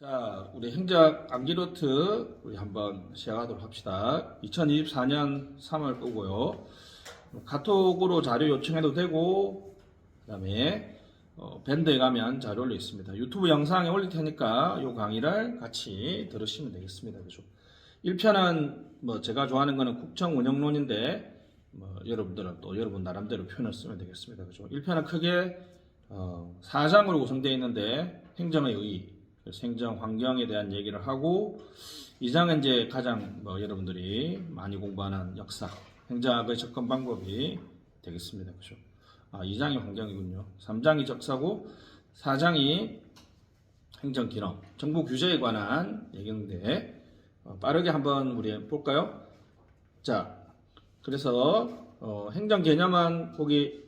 자, 우리 행적 암기노트 우리 한번 시작하도록 합시다. 2024년 3월 거고요. 카톡으로 자료 요청해도 되고, 그 다음에 밴드에 가면 자료를 있습니다. 유튜브 영상에 올릴 테니까 이 강의를 같이 들으시면 되겠습니다. 그죠? 1편은 뭐 제가 좋아하는 거는 국정 운영론인데, 여러분들은 또 여러분 나름대로 표현을 쓰면 되겠습니다. 그죠? 1편은 크게 4장으로 구성되어 있는데, 행정의 의, 그래서 행정 환경에 대한 얘기를 하고, 2장은 이제 가장 여러분들이 많이 공부하는 역사, 행정학의 접근 방법이 되겠습니다. 그죠? 2장이 환경이군요. 3장이 역사고, 4장이 행정 기능, 정부 규제에 관한 얘기인데, 빠르게 한번 우리 볼까요? 자, 그래서 행정 개념은 거기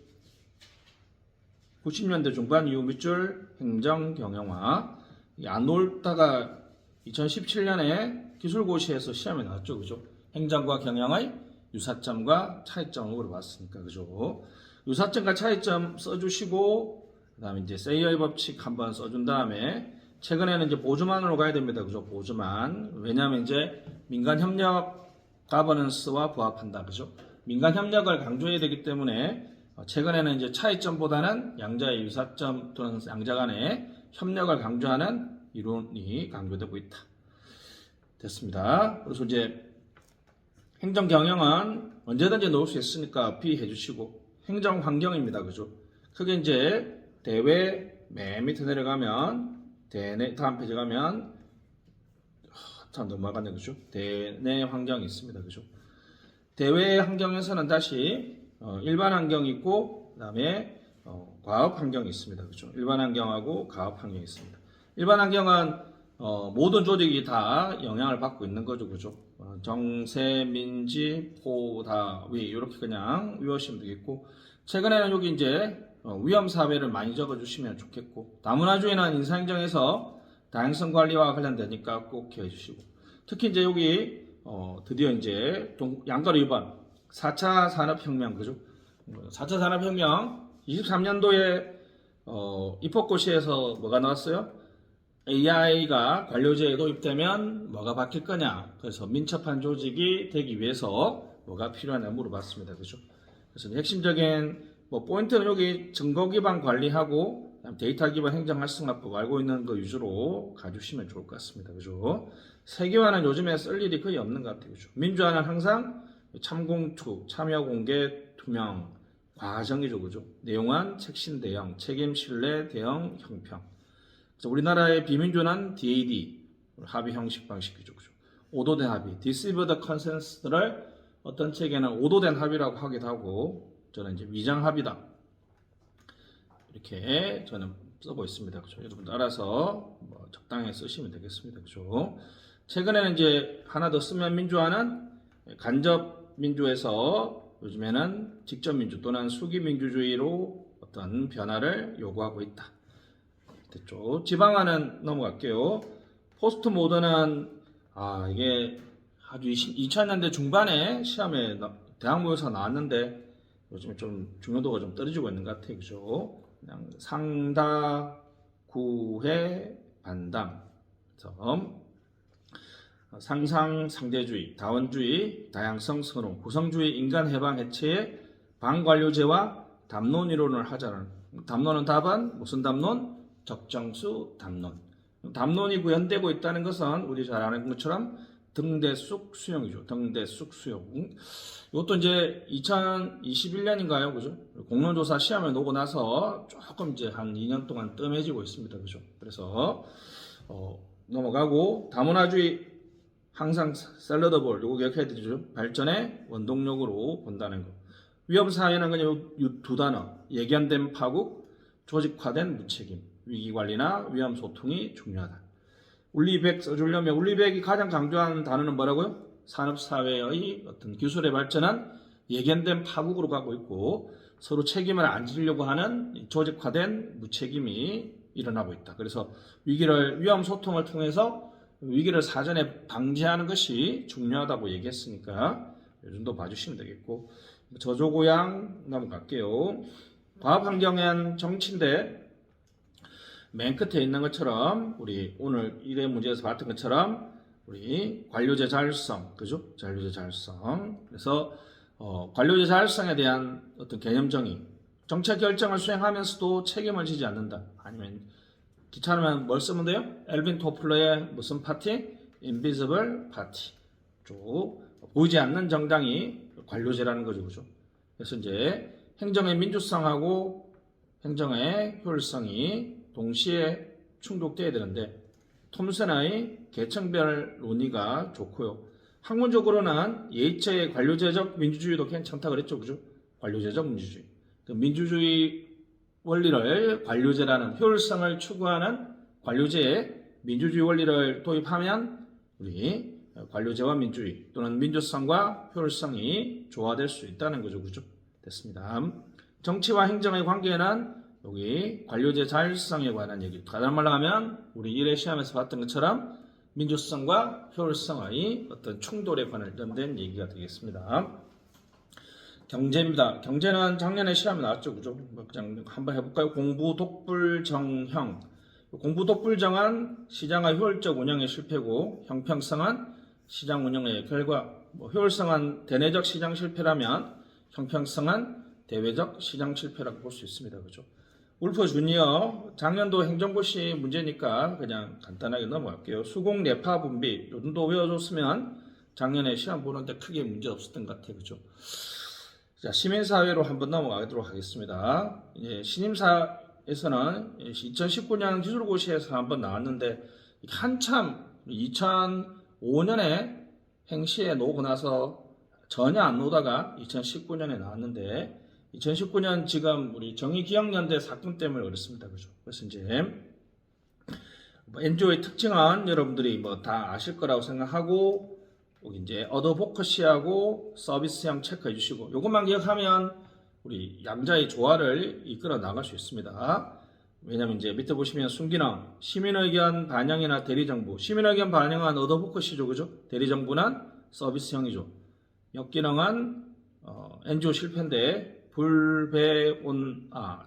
90년대 중반 이후 밑줄 행정 경영화, 안 옳다가 2017년에 기술고시에서 시험에 나왔죠. 그죠? 행정과 경영의 유사점과 차이점을 물어봤으니까. 그죠? 유사점과 차이점 써주시고, 그 다음에 이제 세이어의 법칙 한번 써준 다음에, 최근에는 이제 보조만으로 가야 됩니다. 그죠? 보조만. 왜냐하면 이제 민간협력 가버넌스와 부합한다. 그죠? 민간협력을 강조해야 되기 때문에, 최근에는 이제 차이점보다는 양자의 유사점 또는 양자 간의 협력을 강조하는 이론이 강조되고 있다. 됐습니다. 그래서 이제 행정 경영은 언제든지 넣을 수 있으니까 B 해주시고, 행정 환경입니다. 그죠? 크게 이제 대외 맨 밑에 내려가면 다음 페이지 가면 참 넘어가네. 그죠? 대내 환경이 있습니다. 그죠? 대외 환경에서는 다시 일반 환경이 있고, 그 다음에 과업 환경이 있습니다. 그죠? 일반 환경하고 과업 환경이 있습니다. 일반 환경은 모든 조직이 다 영향을 받고 있는 거죠. 그죠? 정세, 민지, 포다위 이렇게 그냥 외우시면 되겠고, 최근에는 여기 이제 위험 사회를 많이 적어주시면 좋겠고, 다문화주의는 인사행정에서 다양성 관리와 관련되니까 꼭 기억해 주시고, 특히 이제 여기 드디어 이제 양가로 2번 4차 산업혁명. 그죠? 4차 산업혁명 23년도에 입법고시에서 뭐가 나왔어요? AI가 관료제에 도입되면 뭐가 바뀔 거냐? 그래서 민첩한 조직이 되기 위해서 뭐가 필요하냐 물어봤습니다. 그죠? 그래서 핵심적인 포인트는 여기 증거 기반 관리하고 데이터 기반 행정 활성화법 알고 있는 거 위주로 가주시면 좋을 것 같습니다. 그죠? 세계화는 요즘에 쓸 일이 거의 없는 것 같아요. 그죠? 민주화는 항상 참공투, 참여 공개, 투명, 과정이죠. 그죠? 내용은 책신 대형, 책임 신뢰 대형 형평. 그래서 우리나라의 비민주는 DAD, 합의 형식 방식이죠. 그죠? 오도된 합의, Deceived Consensus를 어떤 책에는 오도된 합의라고 하기도 하고, 저는 이제 위장 합의다. 이렇게 저는 써보고 있습니다. 그죠? 여러분들 알아서 적당히 쓰시면 되겠습니다. 그죠? 최근에는 이제 하나 더 쓰면 민주화는 간접 민주에서 요즘에는 직접 민주 또는 수기 민주주의로 어떤 변화를 요구하고 있다. 됐죠? 지방화는 넘어갈게요. 포스트 모던은 이게 아주 2000년대 중반에 시험에 대학 모의고사 나왔는데 요즘에 좀 중요도가 좀 떨어지고 있는 것 같아요. 그죠? 그냥 상다, 구해, 반담. 상상, 상대주의, 다원주의, 다양성 선호, 구성주의, 인간 해방 해체의 반관료제와 담론 이론을 하자는. 담론은 답은 무슨 담론? 적정수 담론. 담론이 구현되고 있다는 것은 우리 잘 아는 것처럼 등대숙 수용이죠. 등대숙 수용. 이것도 이제 2021년인가요? 그죠? 공론조사 시험에 오고 나서 조금 이제 한 2년 동안 뜸해지고 있습니다. 그죠? 그래서 넘어가고, 다문화주의 항상 샐러더볼 요거 기억해야 되죠. 발전의 원동력으로 본다는 거. 위험사회는 그냥 두 단어, 예견된 파국, 조직화된 무책임, 위기관리나 위험 소통이 중요하다. 울리백 써주려면 울리백이 가장 강조하는 단어는 뭐라고요? 산업사회의 어떤 기술의 발전은 예견된 파국으로 가고 있고, 서로 책임을 안 지려고 하는 조직화된 무책임이 일어나고 있다. 그래서 위험 소통을 통해서 위기를 사전에 방지하는 것이 중요하다고 얘기했으니까 이 정도 봐주시면 되겠고, 저조고양 넘어갈게요. 과학환경엔 정치인데 맨 끝에 있는 것처럼 우리 오늘 1회 문제에서 봤던 것처럼 우리 관료제 자율성, 그죠? 관료제 자율성. 그래서 관료제 자율성에 대한 어떤 개념 정의, 정책 결정을 수행하면서도 책임을 지지 않는다. 아니면 귀찮으면 뭘 쓰면 돼요? 엘빈 토플러의 무슨 파티? 인비지블 파티. 쭉 보이지 않는 정당이 관료제라는 거죠, 그죠? 그래서 이제 행정의 민주성하고 행정의 효율성이 동시에 충족돼야 되는데 톰슨의 계층별 논의가 좋고요. 학문적으로는 예이처의 관료제적 민주주의도 괜찮다 그랬죠, 그죠? 관료제적 민주주의. 그 민주주의 원리를 관료제라는 효율성을 추구하는 관료제에 민주주의 원리를 도입하면 우리 관료제와 민주주의 또는 민주성과 효율성이 조화될 수 있다는 거죠, 그죠? 됐습니다. 정치와 행정의 관계는 여기 관료제 자율성에 관한 얘기. 다른 말로 하면 우리 1회 시험에서 봤던 것처럼 민주성과 효율성의 어떤 충돌에 관련된 얘기가 되겠습니다. 경제입니다. 경제는 작년에 시험에 나왔죠, 그죠? 그냥 한번 해볼까요? 공부독불정형. 공부독불정은 시장의 효율적 운영의 실패고, 형평성은 시장 운영의 결과. 효율성은 대내적 시장 실패라면, 형평성은 대외적 시장 실패라고 볼 수 있습니다, 그죠? 울프 주니어 작년도 행정고시 문제니까 그냥 간단하게 넘어갈게요. 수공 내파 분비 요 정도 외워줬으면 작년에 시험 보는데 크게 문제 없었던 것 같아요, 그죠? 자, 시민사회로 한번 넘어가도록 하겠습니다. 신임사에서는 2019년 기술고시에서 한번 나왔는데 한참 2005년에 행시에 놓고 나서 전혀 안 놓다가 2019년에 나왔는데 2019년 지금 우리 정의기억연대 사건 때문에 그렇습니다. 그죠? 그래서 이제 NGO의 특징은 여러분들이 뭐 다 아실 거라고 생각하고 여기 이제 어드보커시하고 서비스형 체크해 주시고 요것만 기억하면 우리 양자의 조화를 이끌어 나갈 수 있습니다. 왜냐면 이제 밑에 보시면 순기능, 시민의견 반영이나 대리정부, 시민의견 반영은 어드보커시죠, 그죠? 대리정부는 서비스형이죠. 역기능은 NGO 실패인데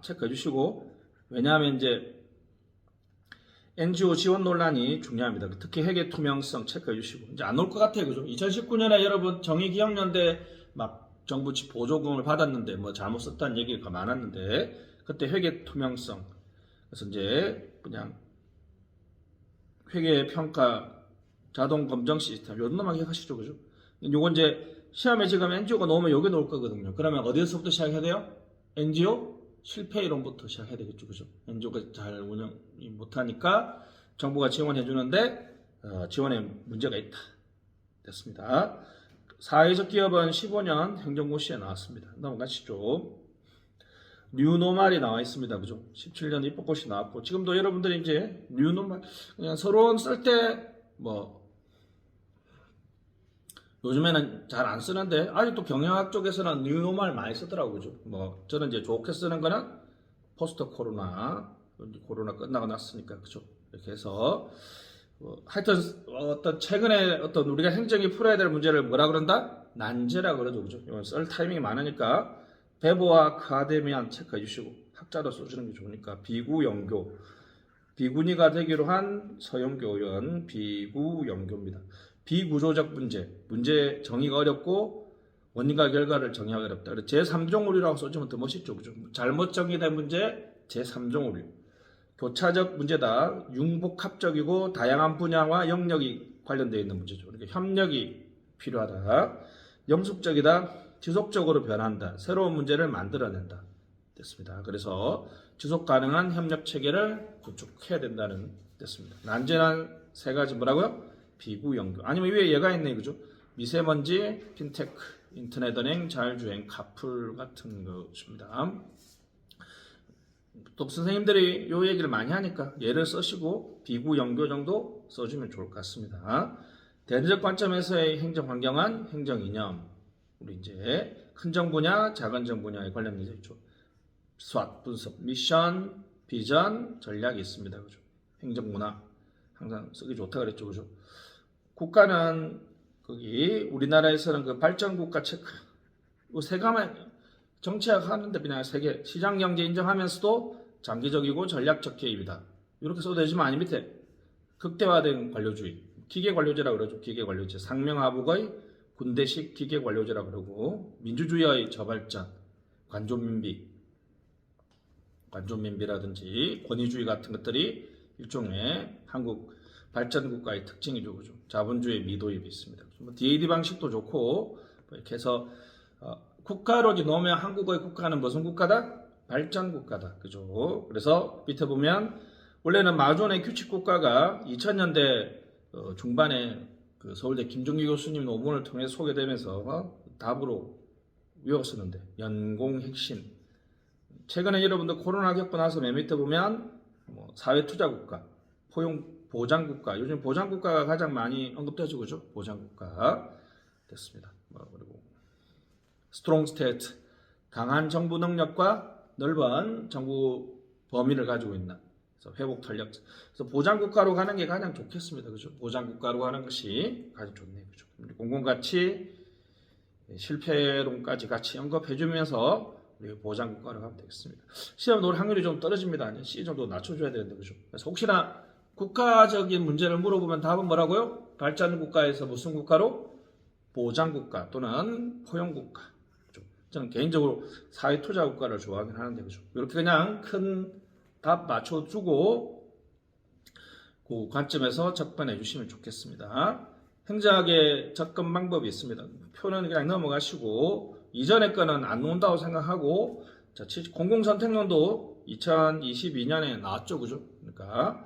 체크해 주시고, 왜냐하면 이제 NGO 지원 논란이 중요합니다. 특히 회계 투명성 체크해 주시고, 이제 안 올 것 같아요, 그죠? 2019년에 여러분 정의기억연대 막 정부 보조금을 받았는데 뭐 잘못 썼다는 얘기가 많았는데 그때 회계 투명성, 그래서 이제 그냥 회계 평가 자동 검정 시스템 요것만 기억하시죠, 그죠? 요건 이제 시험에 지금 NGO가 나오면 여기 나올 거거든요. 그러면 어디서부터 시작해야 돼요? NGO 실패 이론부터 시작해야 되겠죠, 그죠? NGO가 잘 운영이 못하니까 정부가 지원해 주는데 지원에 문제가 있다. 됐습니다. 사회적 기업은 15년 행정고시에 나왔습니다. 넘어가시죠. 뉴노멀이 나와 있습니다, 그죠? 17년 입법고시 나왔고 지금도 여러분들이 이제 뉴노멀 그냥 서론 쓸 때 뭐 요즘에는 잘 안 쓰는데 아직도 경영학 쪽에서는 뉴노멀 많이 쓰더라고요. 그죠? 뭐 저는 이제 좋게 쓰는 거는 포스트 코로나 끝나고 났으니까 그죠? 이렇게 해서 하여튼 어떤 최근에 어떤 우리가 행정이 풀어야 될 문제를 뭐라 그런다? 난제라 그러죠, 그죠? 이건 쓸 타이밍이 많으니까 베보와 카데미안 체크해 주시고 학자도 써주는 게 좋으니까 비구영교 비군이가 되기로 한 서영교 의원 비구영교입니다. 비구조적 문제 정의가 어렵고 원인과 결과를 정의하기 어렵다. 그래서 제3종 오류라고 써주면 더 멋있죠, 그죠? 잘못 정의된 문제 제3종 오류. 교차적 문제다. 융복합적이고 다양한 분야와 영역이 관련되어 있는 문제죠. 그러니까 협력이 필요하다. 영속적이다. 지속적으로 변한다. 새로운 문제를 만들어낸다. 됐습니다. 그래서 지속 가능한 협력 체계를 구축해야 된다는 뜻입니다. 난제는 세 가지 뭐라고요? 비구영교. 아니면 위에 얘가 있네, 그죠? 미세먼지, 핀테크, 인터넷 은행, 자율주행, 카풀 같은 것입니다. 또 선생님들이 요 얘기를 많이 하니까 얘를 쓰시고 비구영교 정도 써주면 좋을 것 같습니다. 대내적 관점에서의 행정 환경은 행정 이념. 우리 이제 큰 정 분야, 작은 정 분야에 관련되어 있죠. SWOT 분석, 미션, 비전, 전략이 있습니다, 그죠? 행정 문화 항상 쓰기 좋다 그랬죠, 그죠? 국가는 거기 우리나라에서는 그 발전국가 체크 이 세 가지 정치학 하는데 그냥 세 개 시장 경제 인정하면서도 장기적이고 전략적 개입이다. 이렇게 써도 되지만 아니 밑에 극대화된 관료주의, 기계관료제라고 그러죠. 기계관료제, 상명하복의 군대식 기계관료제라고 그러고 민주주의의 저발전, 관존민비라든지 권위주의 같은 것들이 일종의 한국 발전국가의 특징이죠. 그죠? 자본주의 미도입이 있습니다. 뭐 DAD 방식도 좋고 이렇게 해서 국가로 놓으면 한국의 국가는 무슨 국가다? 발전국가다. 그죠? 그래서 밑에 보면 원래는 마존의 규칙국가가 2000년대 중반에 그 서울대 김종기 교수님 논문을 통해 소개되면서 답으로 외웠었는데 연공 핵심. 최근에 여러분들 코로나 겪고 나서 맨 밑에 보면 뭐 사회투자국가, 보장국가. 요즘 보장국가가 가장 많이 언급되죠, 그죠? 보장국가 됐습니다. 그리고 스트롱 스테이트, 강한 정부 능력과 넓은 정부 범위를 가지고 있는. 그래서 회복 탄력. 그래서 보장국가로 가는 게 가장 좋겠습니다, 그죠? 보장국가로 가는 것이 가장 좋네요, 그죠? 공공가치, 실패론까지 같이 언급해주면서 우리 보장국가로 가면 되겠습니다. 시험 놓을 확률이 좀 떨어집니다. C 정도 낮춰줘야 되는데, 그죠? 그래서 혹시나 국가적인 문제를 물어보면 답은 뭐라고요? 발전국가에서 무슨 국가로? 보장국가 또는 포용국가. 그죠? 저는 개인적으로 사회투자국가를 좋아하긴 하는데, 그죠? 이렇게 그냥 큰 답 맞춰주고 그 관점에서 접근해 주시면 좋겠습니다. 행정학의 접근 방법이 있습니다. 표는 그냥 넘어가시고 이전의 거는 안 놓는다고 생각하고 공공선택론도 2022년에 나왔죠, 그죠? 그러니까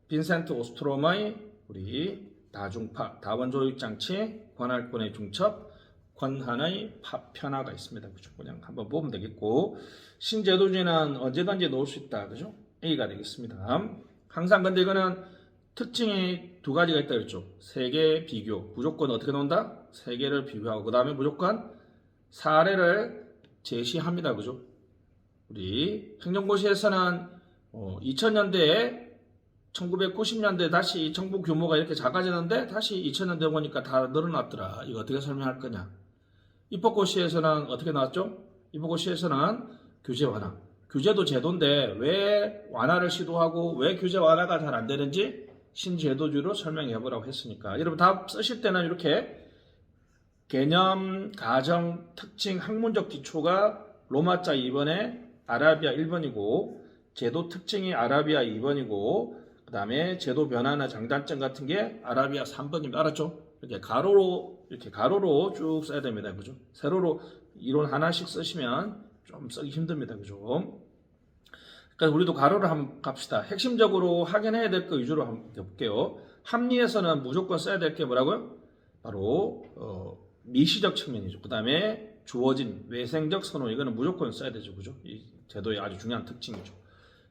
빈센트 오스트롬의 우리 다중파, 다원조직장치, 관할권의 중첩, 권한의 파편화가 있습니다, 그죠? 그냥 한번 보면 되겠고 신제도주의는 언제든지 놓을 수 있다, 그죠? A가 되겠습니다. 항상 근데 이거는 특징이 두 가지가 있다 그랬죠. 세계 비교, 무조건 어떻게 놓는다? 세계를 비교하고 그 다음에 무조건 사례를 제시합니다, 그죠? 우리 행정고시에서는 2000년대에 1990년대 다시 정부 규모가 이렇게 작아지는데 다시 2000년대 보니까 다 늘어났더라. 이거 어떻게 설명할 거냐? 입법고시에서는 어떻게 나왔죠? 입법고시에서는 규제 완화. 규제도 제도인데 왜 완화를 시도하고 왜 규제 완화가 잘 안 되는지 신제도주의로 설명해 보라고 했으니까 여러분 답 쓰실 때는 이렇게 개념, 가정, 특징, 학문적 기초가 로마자 2번에 아라비아 1번이고 제도 특징이 아라비아 2번이고 그 다음에 제도 변화나 장단점 같은 게 아라비아 3번입니다. 알았죠? 이렇게 가로로 쭉 써야 됩니다. 그죠? 세로로 이론 하나씩 쓰시면 좀 쓰기 힘듭니다. 그죠? 그러니까 우리도 가로를 한번 갑시다. 핵심적으로 확인해야 될 거 위주로 한번 볼게요. 합리에서는 무조건 써야 될 게 뭐라고요? 바로 미시적 측면이죠. 그 다음에 주어진 외생적 선호 이거는 무조건 써야 되죠. 그죠? 이 제도의 아주 중요한 특징이죠.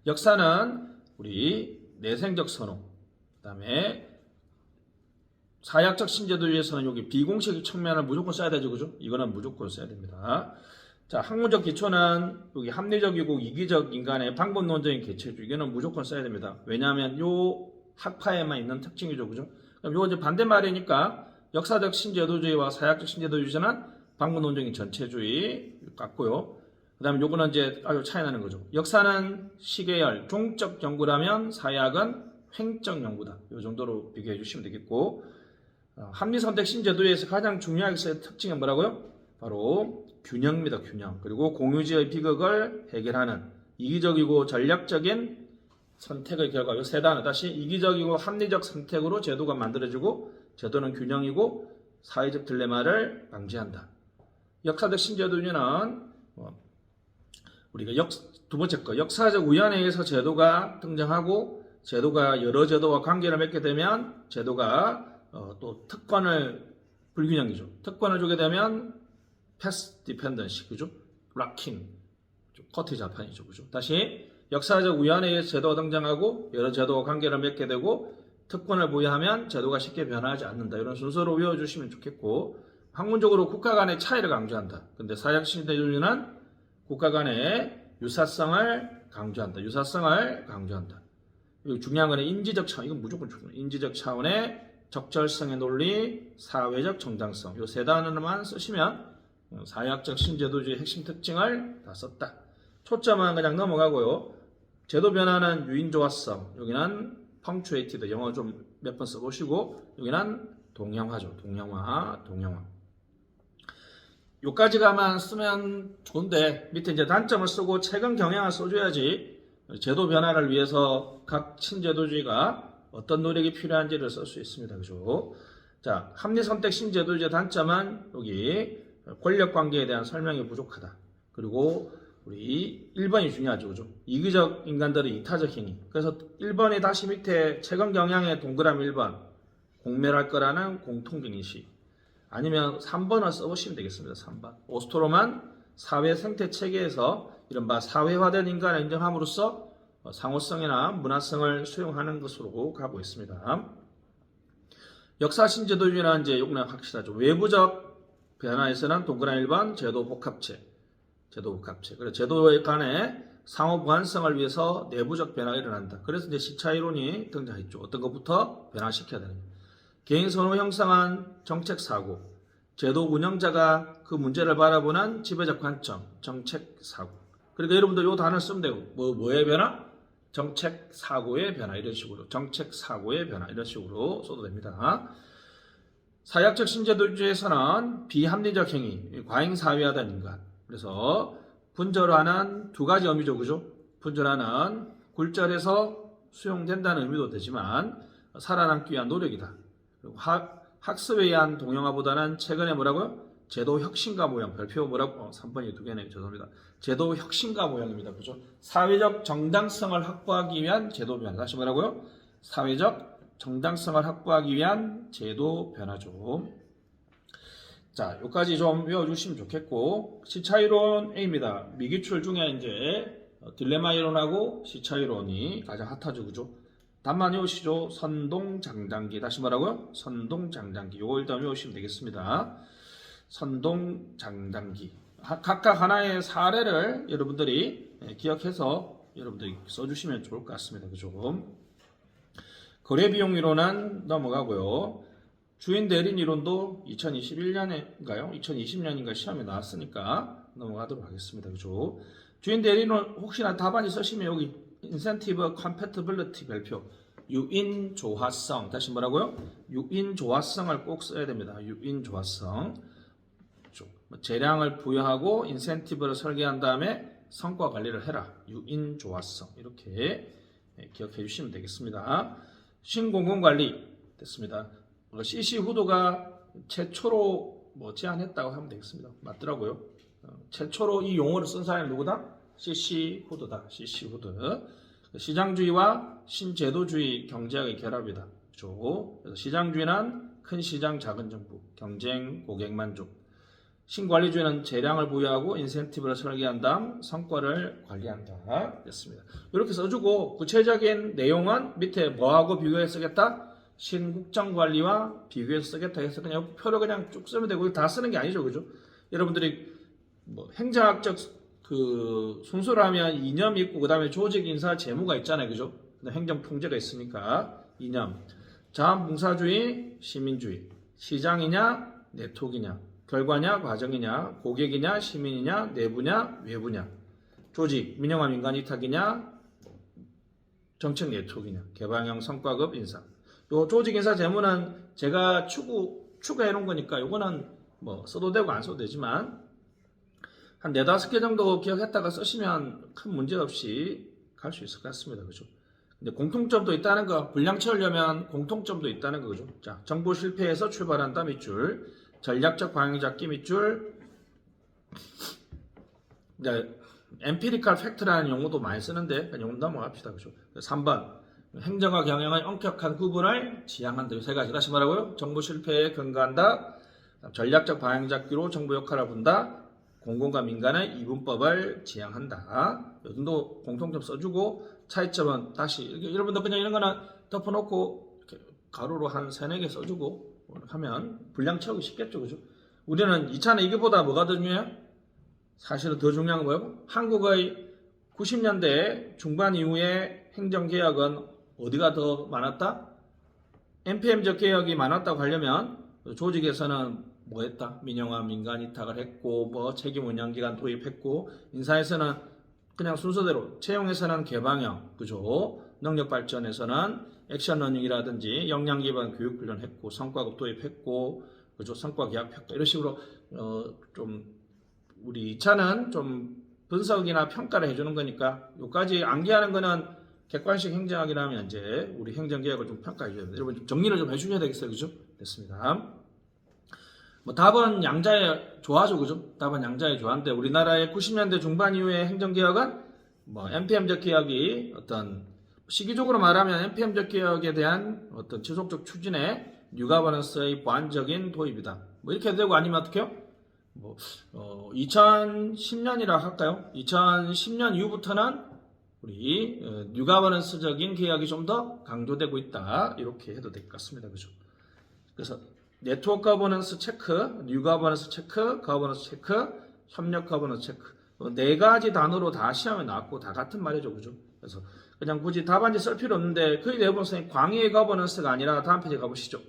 역사는 우리 내생적 선호, 그 다음에 사약적 신제도주의에서는 여기 비공식 측면을 무조건 써야 되죠. 그죠? 이거는 무조건 써야 됩니다. 자, 학문적 기초는 여기 합리적이고 이기적 인간의 방법론적인 개체주의 이거는 무조건 써야 됩니다. 왜냐하면 요 학파에만 있는 특징이죠. 그죠? 그럼 요거 이제 반대말이니까 역사적 신제도주의와 사약적 신제도주의는 방법론적인 전체주의 같고요. 그 다음에 요거는 이제 아주 차이 나는 거죠. 역사는 시계열, 종적 연구라면 사약은 횡적 연구다. 요 정도로 비교해 주시면 되겠고 합리선택 신제도에서 가장 중요하게 써야 특징은 뭐라고요? 바로 균형입니다. 균형. 그리고 공유지의 비극을 해결하는 이기적이고 전략적인 선택의 결과 이 세 단어 다시 이기적이고 합리적 선택으로 제도가 만들어지고 제도는 균형이고 사회적 딜레마를 방지한다. 역사적 신제도주의는 우리가 두 번째 거 역사적 우연에 의해서 제도가 등장하고 제도가 여러 제도와 관계를 맺게 되면 제도가 또 특권을 불균형이죠. 특권을 주게 되면 패스 디펜던시, 그죠? 락킹, 커트 자판이죠, 그죠? 다시 역사적 우연에 의해서 제도가 등장하고 여러 제도와 관계를 맺게 되고 특권을 부여하면 제도가 쉽게 변화하지 않는다. 이런 순서로 외워주시면 좋겠고 학문적으로 국가 간의 차이를 강조한다. 근데 사약신대주의는 국가 간의 유사성을 강조한다. 유사성을 강조한다. 그리고 중요한 건 인지적 차원, 이건 무조건 중요해요. 인지적 차원의 적절성의 논리, 사회적 정당성. 이 세 단어만 쓰시면 사약적 신제도주의 핵심 특징을 다 썼다. 초점은 그냥 넘어가고요. 제도 변화는 유인 조화성, 여기는 punctuated, 영어 좀 몇 번 써보시고, 여기는 동형화죠. 동형화. 요까지가만 쓰면 좋은데 밑에 이제 단점을 쓰고 최근 경향을 써줘야지 제도 변화를 위해서 각 친제도주의가 어떤 노력이 필요한지를 쓸 수 있습니다. 그죠? 자, 합리선택 신제도주의 단점은 여기 권력관계에 대한 설명이 부족하다. 그리고 우리 1번이 중요하죠. 그죠? 이기적 인간들의 이타적 행위. 그래서 1번이 다시 밑에 최근 경향의 동그라미 1번 공멸할 거라는 공통경의식. 아니면 3번을 써보시면 되겠습니다. 3번. 오스트로만 사회 생태 체계에서 이른바 사회화된 인간을 인정함으로써 상호성이나 문화성을 수용하는 것으로 가고 있습니다. 역사 신제도주의는 이제 요거는 확실하죠. 외부적 변화에서는 동그라미 1번 제도 복합체. 그래서 제도 간의 상호 보완성을 위해서 내부적 변화가 일어난다. 그래서 이제 시차 이론이 등장했죠. 어떤 것부터 변화시켜야 되는 거예요. 개인 선호 형성한 정책 사고, 제도 운영자가 그 문제를 바라보는 지배적 관점, 정책 사고. 그러니까 여러분들 요 단어를 쓰면 되고, 뭐의 변화? 정책 사고의 변화, 이런 식으로. 정책 사고의 변화, 이런 식으로 써도 됩니다. 사회학적 신제도주의에서는 비합리적 행위, 과잉 사회화된 인간. 그래서 분절하는 두 가지 의미죠, 그죠? 분절하는 굴절해서 수용된다는 의미도 되지만 살아남기 위한 노력이다. 그리고 학습에 의한 동영화보다는 최근에 뭐라고요? 제도 혁신가 모형. 별표 뭐라고? 3번이 두 개네요. 죄송합니다. 제도 혁신가 모형입니다. 그죠? 사회적 정당성을 확보하기 위한 제도 변화. 다시 뭐라고요? 사회적 정당성을 확보하기 위한 제도 변화죠. 자, 여기까지 좀 외워주시면 좋겠고, 시차 이론 A입니다. 미기출 중에 이제 딜레마 이론하고 시차 이론이 가장 핫하죠, 그죠? 답만 외우시죠. 선동장단기. 다시 뭐라고요? 선동장단기. 요거 일단 외우시면 되겠습니다. 선동장단기. 각각 하나의 사례를 여러분들이 기억해서 여러분들이 써주시면 좋을 것 같습니다. 그죠? 거래비용 이론은 넘어가고요. 주인 대리인 이론도 2021년인가요? 2020년인가 시험에 나왔으니까 넘어가도록 하겠습니다. 그죠? 주인 대리인은 혹시나 답안지 쓰시면 여기 인센티브 컴패티빌리티 별표 유인 조화성. 다시 뭐라고요? 유인 조화성을 꼭 써야 됩니다. 유인 조화성. 재량을 부여하고 인센티브를 설계한 다음에 성과 관리를 해라. 유인 조화성. 이렇게 기억해 주시면 되겠습니다. 신공공관리 됐습니다. CC 후드가 최초로 제안했다고 하면 되겠습니다. 맞더라고요. 최초로 이 용어를 쓴 사람이 누구다? CC 후드다. CC 후드. 시장주의와 신제도주의 경제학의 결합이다. 그렇죠? 그래서 시장주의는 큰 시장, 작은 정부, 경쟁, 고객 만족. 신관리주의는 재량을 부여하고 인센티브를 설계한 다음 성과를 관리한다. 됐습니다. 이렇게 써주고 구체적인 내용은 밑에 뭐하고 비교해서 쓰겠다? 신국정관리와 비교해서 쓰겠다 해서 그냥 표를 그냥 쭉 쓰면 되고 다 쓰는 게 아니죠. 그죠? 여러분들이 행정학적 순서로 하면 이념이 있고 그 다음에 조직 인사 재무가 있잖아요. 그죠? 행정 통제가 있으니까 이념. 자원봉사주의, 시민주의. 시장이냐, 네트워크이냐. 결과냐, 과정이냐, 고객이냐, 시민이냐, 내부냐, 외부냐. 조직, 민영화 민간 위탁이냐, 정책 네트워크이냐. 개방형 성과급 인사. 요 조직 인사 재무는 제가 추가해 놓은 거니까 요거는 써도 되고 안 써도 되지만 한 4-5개 정도 기억했다가 쓰시면 큰 문제 없이 갈 수 있을 것 같습니다. 그죠? 근데 공통점도 있다는 거, 분량 채우려면 공통점도 있다는 거, 그죠? 자, 정보 실패에서 출발한다 밑줄, 전략적 방향 잡기 밑줄, 엠피리컬 팩트라는 용어도 많이 쓰는데 용어 넘어갑시다. 그죠? 3번. 행정과 경영의 엄격한 구분을 지향한다. 세 가지. 다시 말하고요. 정보 실패에 근거한다. 전략적 방향 잡기로 정부 역할을 본다. 공공과 민간의 이분법을 지향한다. 이 정도 공통점 써주고 차이점은 다시 여러분들 그냥 이런 거는 덮어놓고 이렇게 가로로 한 3-4개 써주고 하면 분량 채우기 쉽겠죠. 그죠? 우리는 2차는 이게보다 뭐가 더 중요해요? 사실은 더 중요한 건 뭐예요? 한국의 90년대 중반 이후에 행정개혁은 어디가 더 많았다? NPM적 개혁이 많았다고 하려면 조직에서는 뭐 했다? 민영화 민간 위탁을 했고 책임 운영기관 도입했고 인사에서는 그냥 순서대로 채용에서는 개방형, 그죠? 능력 발전에서는 액션 러닝이라든지 역량 기반 교육 훈련했고 성과급 도입했고 그죠? 성과 계약했고 이런 식으로 좀 우리 2차는 좀 분석이나 평가를 해주는 거니까 요까지 암기하는 거는 객관식 행정학이라면 이제 우리 행정개혁을 좀 평가해 줘야 됩니다. 여러분 좀 정리를 좀 해주셔야 되겠어요, 그죠? 됐습니다. 뭐 답은 양자에 좋아하죠, 그죠? 답은 양자에 좋아하는데 우리나라의 90년대 중반 이후의 행정개혁은 뭐 NPM적 개혁이 어떤 시기적으로 말하면 NPM적 개혁에 대한 어떤 지속적 추진에 뉴가버넌스의 보완적인 도입이다. 뭐 이렇게 되고 아니면 어떻게요? 뭐 2010년이라 할까요? 2010년 이후부터는 우리 뉴가버넌스적인 개혁이 좀 더 강조되고 있다. 이렇게 해도 될 것 같습니다. 그죠? 그래서 네트워크 거버넌스 체크, 뉴 거버넌스 체크, 거버넌스 체크, 협력 거버넌스 체크. 네 가지 단어로 다 시험에 나왔고 다 같은 말이죠. 그죠? 그래서 그냥 굳이 답안지 쓸 필요 없는데 거의 대부분 선생님 광의의 거버넌스가 아니라 다음 페이지 가보시죠.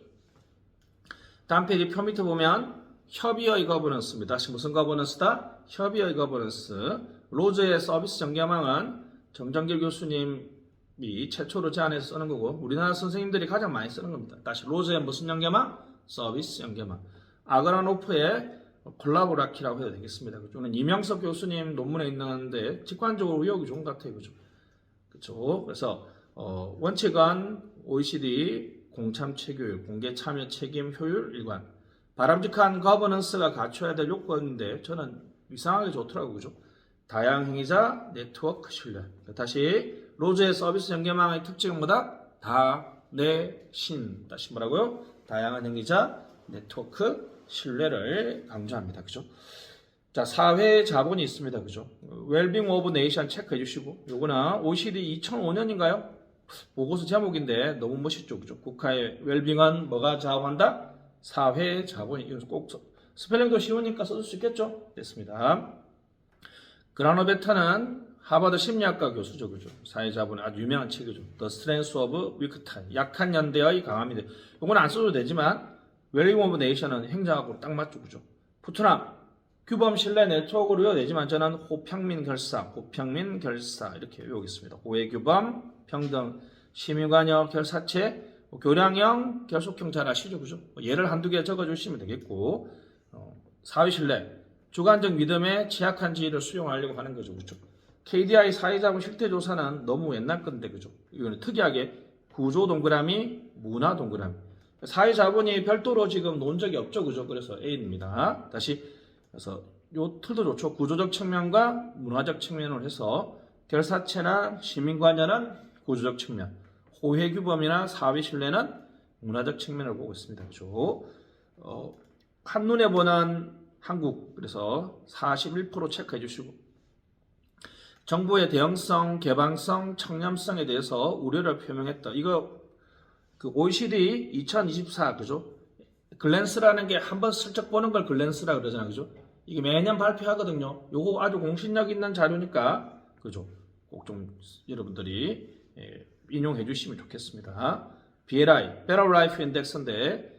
다음 페이지 표 밑에 보면 협의의 거버넌스입니다. 다시 무슨 거버넌스다? 협의의 거버넌스. 로즈의 서비스 전개망은 정정길 교수님이 최초로 제안해서 쓰는 거고 우리나라 선생님들이 가장 많이 쓰는 겁니다. 다시 로즈의 무슨 연계망? 서비스 연계망. 아그라노프의 콜라보라키라고 해도 되겠습니다. 그쪽은 이명석 교수님 논문에 있는데 직관적으로 의욕이 좋은 것 같아요. 그죠? 그렇죠? 그래서 원칙은 OECD 공참체 교육, 공개 참여 책임 효율 일관. 바람직한 거버넌스가 갖춰야 될 요건인데 저는 이상하게 좋더라고요. 그죠? 다양 행위자, 네트워크 신뢰. 다시 로즈의 서비스 연계망의 특징은 뭐다? 다, 내, 신. 다시 뭐라고요? 다양한 행위자, 네트워크 신뢰를 강조합니다. 그죠? 자, 사회 자본이 있습니다. 그죠? 웰빙 오브 네이션 체크해 주시고 요거는 OECD 2005년인가요? 보고서 제목인데 너무 멋있죠. 그죠? 국가의 웰빙은 뭐가 좌우한다? 사회 자본이. 이거 꼭 스펠링도 쉬우니까 써줄 수 있겠죠? 됐습니다. 그라노베타는 하버드 심리학과 교수죠. 그죠? 사회자본의 아주 유명한 책이죠. The Strength of Weak Time. 약한 연대의 강함이 돼. 이건 안 써도 되지만 웰빙 오브 네이션은 행정학으로 딱 맞죠. 그죠? 푸트남 규범 신뢰 네트워크로 외워내지만 저는 호평민 결사 이렇게 외우겠습니다. 호혜 규범, 평등, 시민관여, 결사체, 교량형, 결속형 잘 아시죠? 그죠? 예를 한두 개 적어주시면 되겠고 사회 신뢰, 주관적 믿음에 취약한 지위를 수용하려고 하는 거죠. 그죠? KDI 사회자본 실태조사는 너무 옛날 건데, 그죠? 이거는 특이하게 구조 동그라미, 문화 동그라미. 사회자본이 별도로 지금 놓은 적이 없죠. 그죠? 그래서 A입니다. 다시, 그래서 요 틀도 좋죠. 구조적 측면과 문화적 측면을 해서 결사체나 시민관여는 구조적 측면, 호혜규범이나 사회 신뢰는 문화적 측면을 보고 있습니다. 그죠? 한눈에 보는 한국, 그래서 41% 체크해 주시고, 정부의 대응성, 개방성, 청렴성에 대해서 우려를 표명했다. 이거 그 OECD 2024 그죠? 글랜스라는 게 한번 슬쩍 보는 걸 글랜스라 그러잖아요. 그죠? 이게 매년 발표하거든요. 요거 아주 공신력 있는 자료니까 그죠? 꼭 좀 여러분들이 인용해 주시면 좋겠습니다. BLI, Better Life Index인데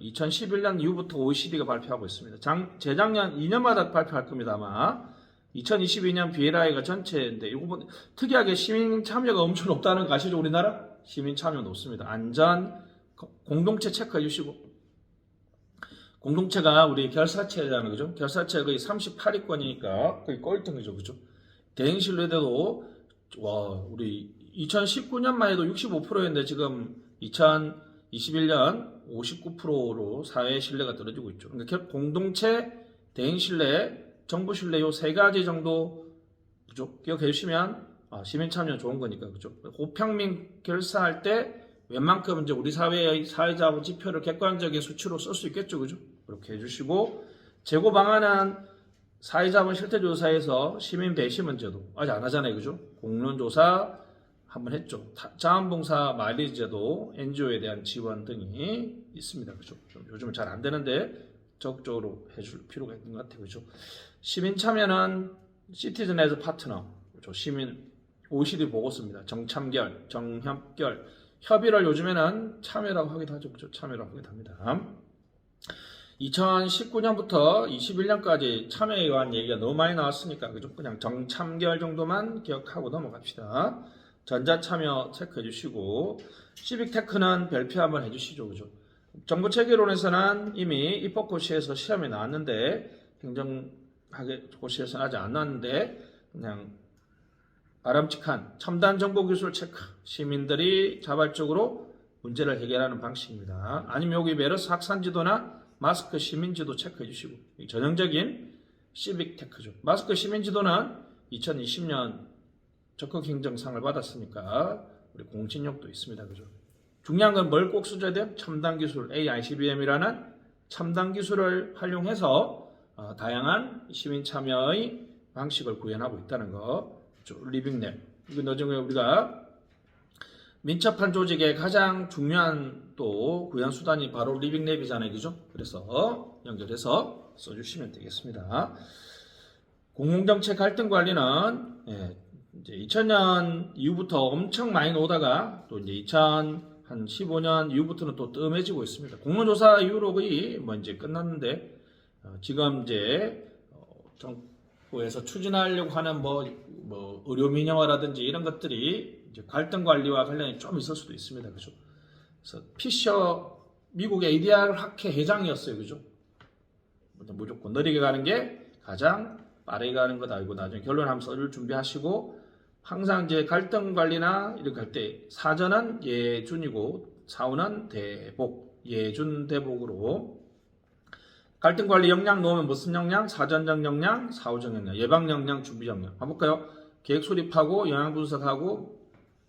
2011년 이후부터 OECD가 발표하고 있습니다. 재작년 2년마다 발표할 겁니다. 아마 2022년 BLI가 전체인데 이거 특이하게 시민 참여가 엄청 높다는 거 아시죠? 우리나라 시민 참여 높습니다. 안전 공동체 체크해 주시고 공동체가 우리 결사체잖아요. 그죠? 결사체가 거의 38위권이니까 거의 꼴등이죠. 그죠? 대행 신뢰도도 와 우리 2019년만 해도 65%였는데 지금 2021년 59%로 사회 신뢰가 떨어지고 있죠. 그러니까 공동체, 대행 신뢰, 정부 신뢰 요 세 가지 정도 그죠? 기억해 주시면 시민 참여 좋은 거니까 그죠? 호평민 결사할 때 웬만큼 이제 우리 사회의 사회자본 지표를 객관적인 수치로 쓸 수 있겠죠, 그죠? 그렇게 해주시고 재고 방안은 사회자본 실태조사에서 시민 배시 문제도 아직 안 하잖아요, 그죠? 공론조사 한번 했죠. 자원봉사 마일리지 제도, NGO에 대한 지원 등이 있습니다, 그죠? 요즘은 잘 안 되는데 적극적으로 해줄 필요가 있는 것 같아요, 그죠? 시민 참여는 시티즌 에즈 파트너, 그죠? 시민 OECD 보고서입니다. 정참결, 정협결, 협의를 요즘에는 참여라고 하기도 하죠, 그죠? 참여라고 하기도 합니다. 2019년부터 21년까지 참여에 관한 얘기가 너무 많이 나왔으니까 그죠? 그냥 정참결 정도만 기억하고 넘어갑시다. 전자참여 체크해 주시고 시빅테크는 별표 한번 해주시죠. 그죠? 정부체계론에서는 이미 입법고시에서 시험에 나왔는데 행정고시에서는 아직 안 나왔는데 그냥 바람직한 첨단 정보기술 체크, 시민들이 자발적으로 문제를 해결하는 방식입니다. 아니면 여기 메르스 확산지도나 마스크 시민지도 체크해 주시고 전형적인 시빅테크죠. 마스크 시민지도는 2020년 적극행정상을 받았으니까 우리 공신력도 있습니다. 그죠? 중요한 건 뭘 꼭 써줘야 돼요? 첨단기술 AICBM이라는 첨단기술을 활용해서 다양한 시민 참여의 방식을 구현하고 있다는 거. 리빙랩. 이거 나중에 우리가 민첩한 조직의 가장 중요한 또 구현 수단이 바로 리빙랩이잖아요. 그죠? 그래서 연결해서 써주시면 되겠습니다. 공공정책 갈등 관리는 이제 2000년 이후부터 엄청 많이 나오다가 또 이제 2015년 이후부터는 또 뜸해지고 있습니다. 공론조사 이후로 거의 뭐 이제 끝났는데 지금 이제 정부에서 추진하려고 하는 뭐 의료 민영화라든지 이런 것들이 이제 갈등 관리와 관련이 좀 있을 수도 있습니다. 그죠? 그래서 피셔 미국의 ADR 학회 회장이었어요. 그죠? 무조건 느리게 가는 게 가장 빠르게 가는 것 알고 나중에 결론하면서 서류를 준비하시고 항상 이제 갈등 관리나 이렇게 할 때 사전은 예준이고 사후는 대복, 예준 대복으로 갈등 관리 역량 놓으면 무슨 역량? 사전적 역량, 사후적 역량, 예방 역량, 준비 역량. 한번 볼까요? 계획 수립하고 영향 분석하고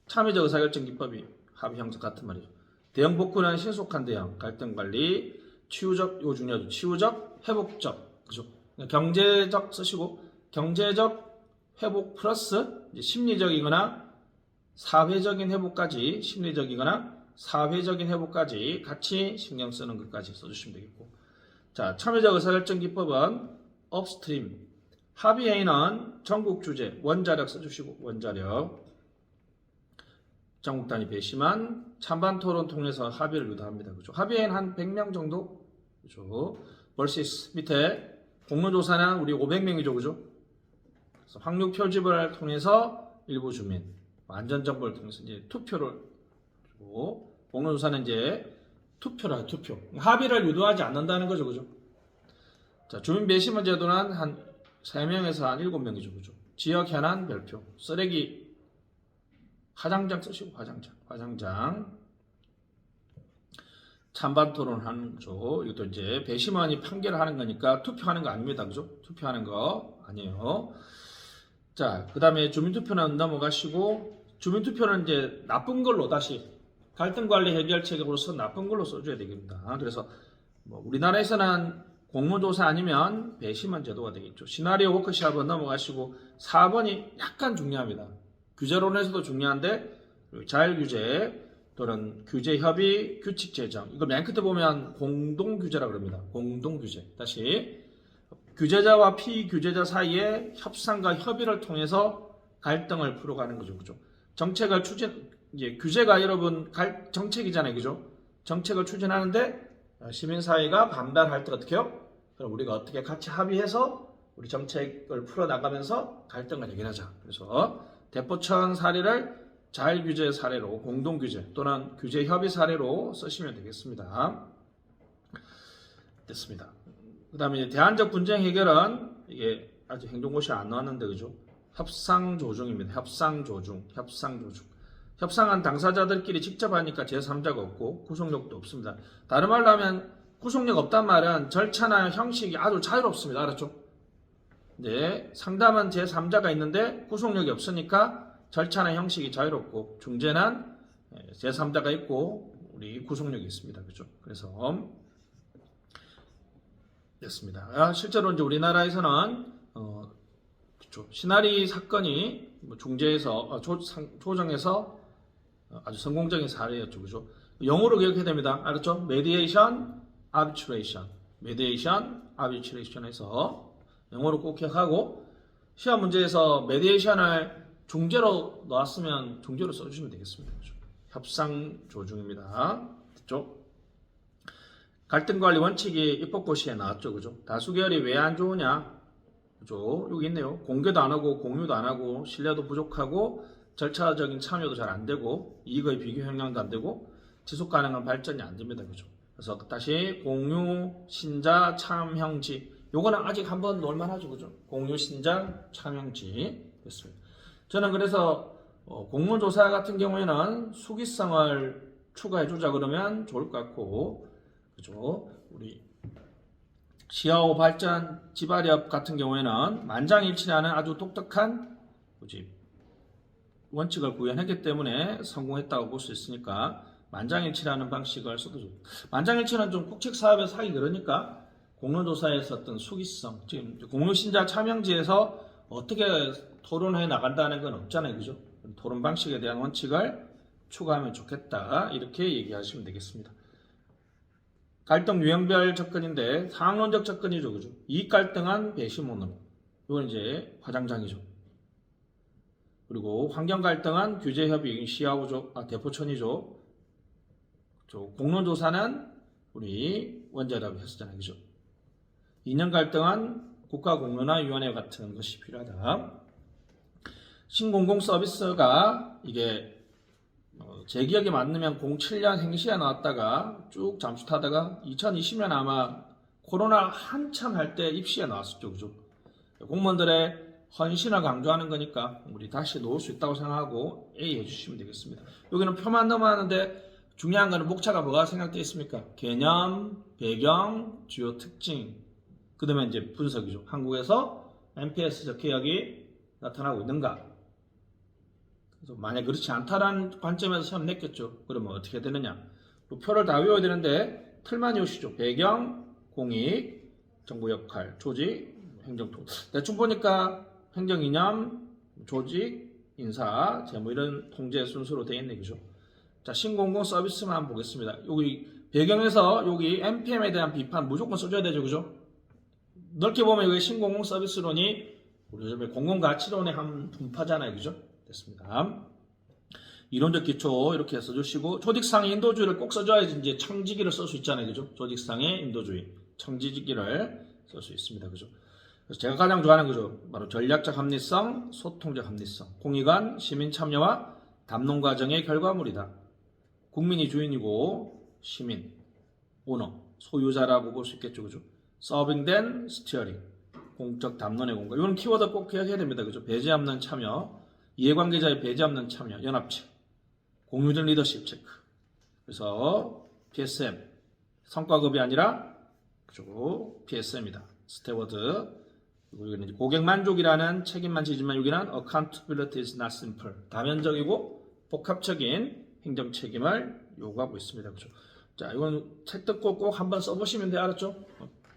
참여적 의사결정 기법이 합의 형성 같은 말이죠. 대응 복구는 신속한 대응, 갈등 관리, 치유적 요 중요하죠. 치유적, 회복적, 그죠? 경제적 쓰시고 경제적 회복 플러스 이제 심리적이거나 사회적인 회복까지 심리적이거나 사회적인 회복까지 같이 신경 쓰는 것까지 써주시면 되겠고. 자, 참여적 의사결정 기법은 업스트림, 합의회의는 전국 주제, 원자력 써주시고 원자력. 전국 단위 배심한 찬반 토론 통해서 합의를 유도합니다. 그죠? 합의회는 한 100명 정도? 그죠? vs 밑에 공론조사는 우리 500명이죠. 그죠? 그래서 확률 표집을 통해서 일부 주민, 안전정보를 통해서 이제 투표를 주고, 공론조사는 이제 투표라, 투표. 합의를 유도하지 않는다는 거죠. 그죠? 자, 주민 배심원 제도는 한 3명에서 한 7명이죠. 그죠? 지역 현안 별표, 쓰레기 화장장 쓰시고 화장장 찬반 토론하는 거죠. 이것도 이제 배심원이 판결을 하는 거니까 투표하는 거 아닙니다. 그죠? 투표하는 거 아니에요. 자, 그 다음에 주민투표는 넘어가시고 주민투표는 이제 나쁜 걸로 다시 갈등관리 해결책으로서 나쁜 걸로 써줘야 되겠습니다. 그래서 뭐 우리나라에서는 공모조사 아니면 배심원 제도가 되겠죠. 시나리오 워크샵은 넘어가시고 4번이 약간 중요합니다. 규제론에서도 중요한데 자율규제 또는 규제협의, 규칙 제정. 이거 맨 끝에 보면 공동규제라고 그럽니다. 공동규제. 다시 규제자와 피규제자 사이에 협상과 협의를 통해서 갈등을 풀어가는 거죠. 그죠? 정책을 이제 규제가 여러분 정책이잖아요. 그죠? 정책을 추진하는데 시민사회가 반발할 때 어떻게 해요? 그럼 우리가 어떻게 같이 합의해서 우리 정책을 풀어나가면서 갈등을 해결하자. 그래서 대포천 사례를 자율규제 사례로 공동규제 또는 규제협의 사례로 쓰시면 되겠습니다. 됐습니다. 그 다음에 대안적 분쟁 해결은 이게 아직 행정고시에 안 나왔는데 그죠? 협상조중입니다. 협상조중. 협상한 당사자들끼리 직접 하니까 제3자가 없고 구속력도 없습니다. 다른 말로 하면 구속력 없단 말은 절차나 형식이 아주 자유롭습니다. 알았죠? 네, 상담은 제3자가 있는데 구속력이 없으니까 절차나 형식이 자유롭고 중재는 제3자가 있고 우리 구속력이 있습니다. 그죠? 그래서 됐습니다. 실제로 이제 우리나라에서는 그렇죠. 시나리 사건이 중재에서 조정에서 아주 성공적인 사례였죠. 그죠? 영어로 기억해야 됩니다. 알았죠? mediation, arbitration. mediation, arbitration에서 영어로 꼭 기억하고 시험 문제에서 mediation을 중재로 나왔으면 중재로 써주시면 되겠습니다. 그죠? 협상 조중입니다. 됐죠? 갈등관리 원칙이 입법고시에 나왔죠. 그죠? 다수결이 왜 안 좋으냐? 그죠? 여기 있네요. 공개도 안 하고 공유도 안 하고 신뢰도 부족하고 절차적인 참여도 잘 안 되고 이익의 비교 형량도 안 되고 지속 가능한 발전이 안 됩니다. 그죠? 그래서 다시 공유, 신자, 참형지 요거는 아직 한번 놀만하죠. 그죠? 공유, 신자, 참형지 됐습니다. 저는 그래서 공문조사 같은 경우에는 수기성을 추가해주자 그러면 좋을 것 같고, 그죠? 우리 시야호 발전 지발협 같은 경우에는 만장일치라는 아주 독특한 원칙을 구현했기 때문에 성공했다고 볼 수 있으니까 만장일치라는 방식을 써도 좋고, 만장일치는 좀 국책사업에서 하기 그러니까 공론조사에서 어떤 수기성, 지금 공유신자 참여지에서 어떻게 토론해 나간다는 건 없잖아요. 그죠? 토론 방식에 대한 원칙을 추가하면 좋겠다. 이렇게 얘기하시면 되겠습니다. 갈등 유형별 접근인데 상황론적 접근이죠. 그죠? 이익 갈등한 배심원으로. 이건 이제 화장장이죠. 그리고 환경 갈등한 규제 협의 시야호죠. 대포천이죠. 공론조사는 우리 원자답이 했었잖아요. 그죠? 이념 갈등한 국가공론화위원회 같은 것이 필요하다. 신공공 서비스가 이게 제 기억에 맞으면 07년 행시에 나왔다가 쭉 잠수타다가 2020년 아마 코로나 한참 할 때 입시에 나왔었죠. 그죠? 공무원들의 헌신을 강조하는 거니까 우리 다시 놓을 수 있다고 생각하고 A 해주시면 되겠습니다. 여기는 표만 넘어가는데 중요한 거는 목차가 뭐가 생각되어 있습니까? 개념, 배경, 주요 특징, 그 다음에 이제 분석이죠. 한국에서 NPS적 개혁이 나타나고 있는가? 그래서 만약 그렇지 않다라는 관점에서 시험 냈겠죠. 그러면 어떻게 되느냐? 표를 다 외워야 되는데 틀만 외우시죠. 배경, 공익, 정부 역할, 조직, 행정토. 대충 보니까 행정 이념, 조직, 인사, 재무 이런 통제 순서로 되어 있네. 그죠? 자, 신공공 서비스만 한번 보겠습니다. 여기 배경에서 여기 NPM에 대한 비판 무조건 써줘야 되죠. 그죠? 넓게 보면 여기 신공공 서비스론이 우리 요즘에 공공가치론의 한 분파잖아요. 그죠? 됐습니다. 이론적 기초 이렇게 써주시고 조직상의 인도주의를 꼭 써줘야지 이제 청지기를 쓸 수 있잖아요. 그죠? 조직상의 인도주의, 청지기를 쓸 수 있습니다. 그죠? 그래서 제가 가장 좋아하는 거죠. 바로 전략적 합리성, 소통적 합리성, 공익은 시민 참여와 담론 과정의 결과물이다. 국민이 주인이고 시민, 오너, 소유자라고 볼 수 있겠죠. 그죠? 서빙된 스티어링, 공적 담론의 공간. 이런 키워드 꼭 기억해야 됩니다. 그죠? 배제 없는 참여, 이해관계자의 배제 없는 참여, 연합체, 공유적 리더십 체크. 그래서 PSM, 성과급이 아니라 그죠? PSM이다. 스테워드. 그리고 여기는 이제 고객 만족이라는 책임만 지지만 여기는 accountability is not simple. 다면적이고 복합적인 행정 책임을 요구하고 있습니다. 그죠? 자, 이건 책 듣고 꼭 한번 써보시면 돼요. 알았죠?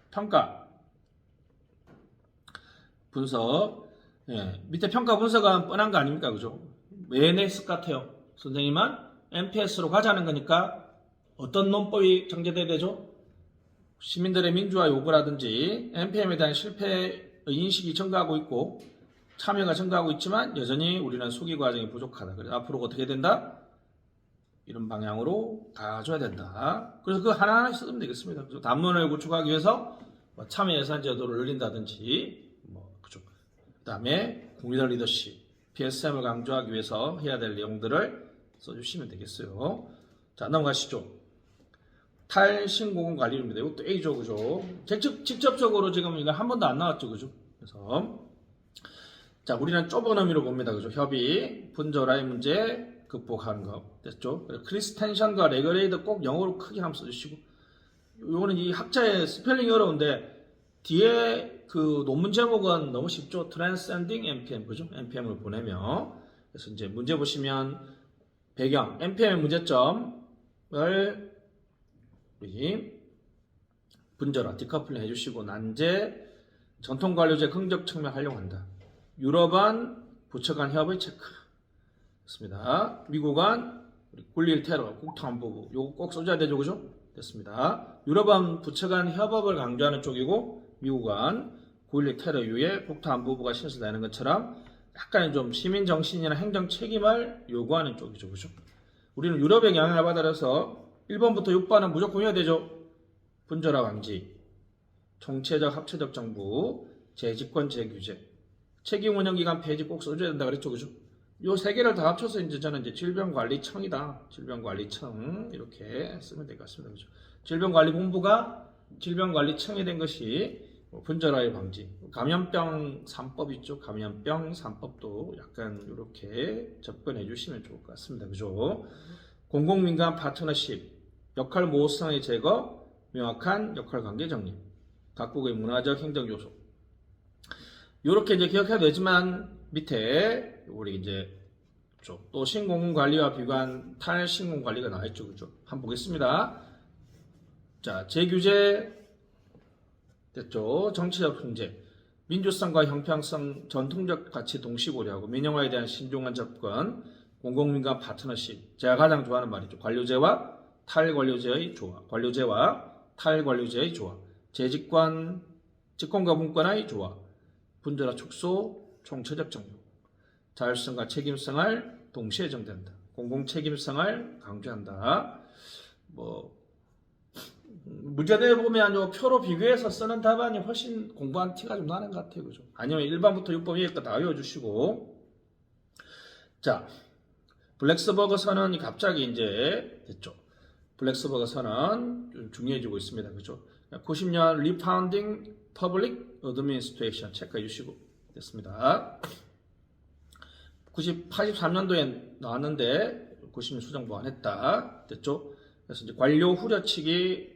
평가, 분석. 예, 밑에 평가 분석은 뻔한 거 아닙니까? 그죠? 왜 냈을 것 같아요? 선생님은 NPS로 가자는 거니까 어떤 논법이 정제돼야 되죠? 시민들의 민주화 요구라든지 NPM에 대한 실패의 인식이 증가하고 있고 참여가 증가하고 있지만 여전히 우리는 수기 과정이 부족하다. 그래서 앞으로 어떻게 된다? 이런 방향으로 가줘야 된다. 그래서 그 하나하나 쓰면 되겠습니다. 그래서 담론을 구축하기 위해서 참여 예산 제도를 늘린다든지 그죠. 그다음에 공유적 리더십, PSM을 강조하기 위해서 해야 될 내용들을 써주시면 되겠어요. 자, 넘어가시죠. 탈신공공 관리입니다. 이것도 A죠, 그죠? 직접적으로 지금 이거 한 번도 안 나왔죠, 그죠? 그래서 자, 우리는 좁은 의미로 봅니다, 그죠? 협의, 분절화의 문제 극복하는 거 됐죠? 크리스텐션과 레그레이드 꼭 영어로 크게 한번 써주시고, 요거는 이 학자의 스펠링이 어려운데 뒤에 그 논문 제목은 너무 쉽죠? Transcending NPM, 그죠? NPM을 보내면 그래서 이제 문제 보시면 배경, NPM의 문제점을 우리 분절화, 디커플링 해주시고 난제, 전통관료제 긍정 측면 활용한다. 유럽은 부처 간 협의 체크. 됐습니다. 미국은 군릴 테러, 국토안보부. 요거 꼭 써줘야 되죠, 그죠? 됐습니다. 유럽은 부처 간 협업을 강조하는 쪽이고 미국은 군릴 테러 이후에 국토안보부가 신설되는 것처럼 약간 좀 시민 정신이나 행정 책임을 요구하는 쪽이죠, 그죠? 우리는 유럽의 영향을 받아서 1번부터 6번은 무조건 해야 되죠. 분절화 방지, 총체적 합체적 정부, 재집권 재규제, 책임 운영 기관 폐지 꼭 써줘야 된다 그랬죠, 그죠? 요 세 개를 다 합쳐서 이제 저는 이제 질병관리청이다. 질병관리청 이렇게 쓰면 될 것 같습니다, 그죠? 질병관리본부가 질병관리청이 된 것이 분절화의 방지, 감염병 3법 있죠? 감염병 3법도 약간 이렇게 접근해 주시면 좋을 것 같습니다, 그죠? 공공민간 파트너십, 역할 모호성의 제거, 명확한 역할 관계 정립, 각국의 문화적 행정 요소. 이렇게 이제 기억해야 되지만 밑에 우리 이제 또 신공공관리와 비관 탈신공관리가 나와 있죠, 그죠? 한번 보겠습니다. 자, 재규제 됐죠. 정치적 통제, 민주성과 형평성, 전통적 가치 동시 고려하고 민영화에 대한 신중한 접근, 공공민간 파트너십. 제가 가장 좋아하는 말이죠. 관료제와 탈관료제의 조화, 관료제와 탈관료제의 조화, 재직권, 직권과 분권의 조화, 분절화 축소, 총체적 정부, 자율성과 책임성을 동시에 정된다. 공공책임성을 강조한다. 문제대에 보면 요 표로 비교해서 쓰는 답안이 훨씬 공부한 티가 좀 나는 것 같아요, 그죠? 아니면 1번부터 6번 위에 거 다 외워주시고. 자, 블랙스버그 선언이 갑자기 이제 됐죠. 블랙스버그 선언 좀 중요해지고 있습니다, 그죠? 90년 리파운딩 퍼블릭 어드미니스트레이션 체크해 주시고 됐습니다. 83년도에 나왔는데 90년 수정 보완했다 됐죠. 그래서 이제 관료 후려치기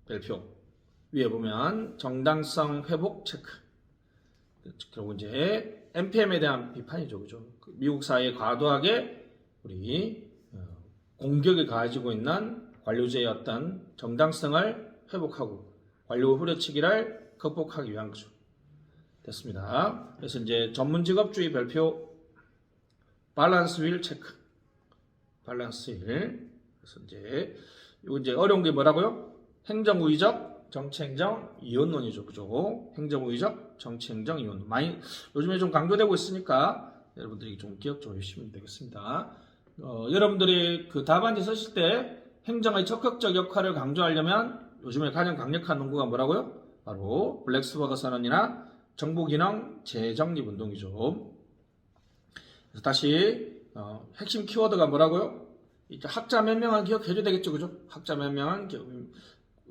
별표 위에 보면 정당성 회복 체크. 그리고 이제 NPM에 대한 비판이죠, 그죠? 미국 사회에 과도하게 우리 공격이 가해지고 있는 관료제의 어떤 정당성을 회복하고 관료 후려치기를 극복하기 위한 거죠. 됐습니다. 그래서 이제 전문직업주의 별표 밸런스 휠 체크. 밸런스 휠. 그래서 이제 이거 이제 어려운 게 뭐라고요? 행정우의적 정치행정 이원론이죠, 그죠? 행정우의적 정치행정 이원론. 많이 요즘에 좀 강조되고 있으니까 여러분들이 좀 기억 좀 해주시면 되겠습니다. 여러분들이 그 답안지 쓰실 때 행정의 적극적 역할을 강조하려면 요즘에 가장 강력한 논구가 뭐라고요? 바로 블랙스버그 선언이나 정보기능 재정립 운동이죠. 그래서 다시 핵심 키워드가 뭐라고요? 이제 학자 몇 명은 기억해줘야 되겠죠, 그죠? 학자 몇 명은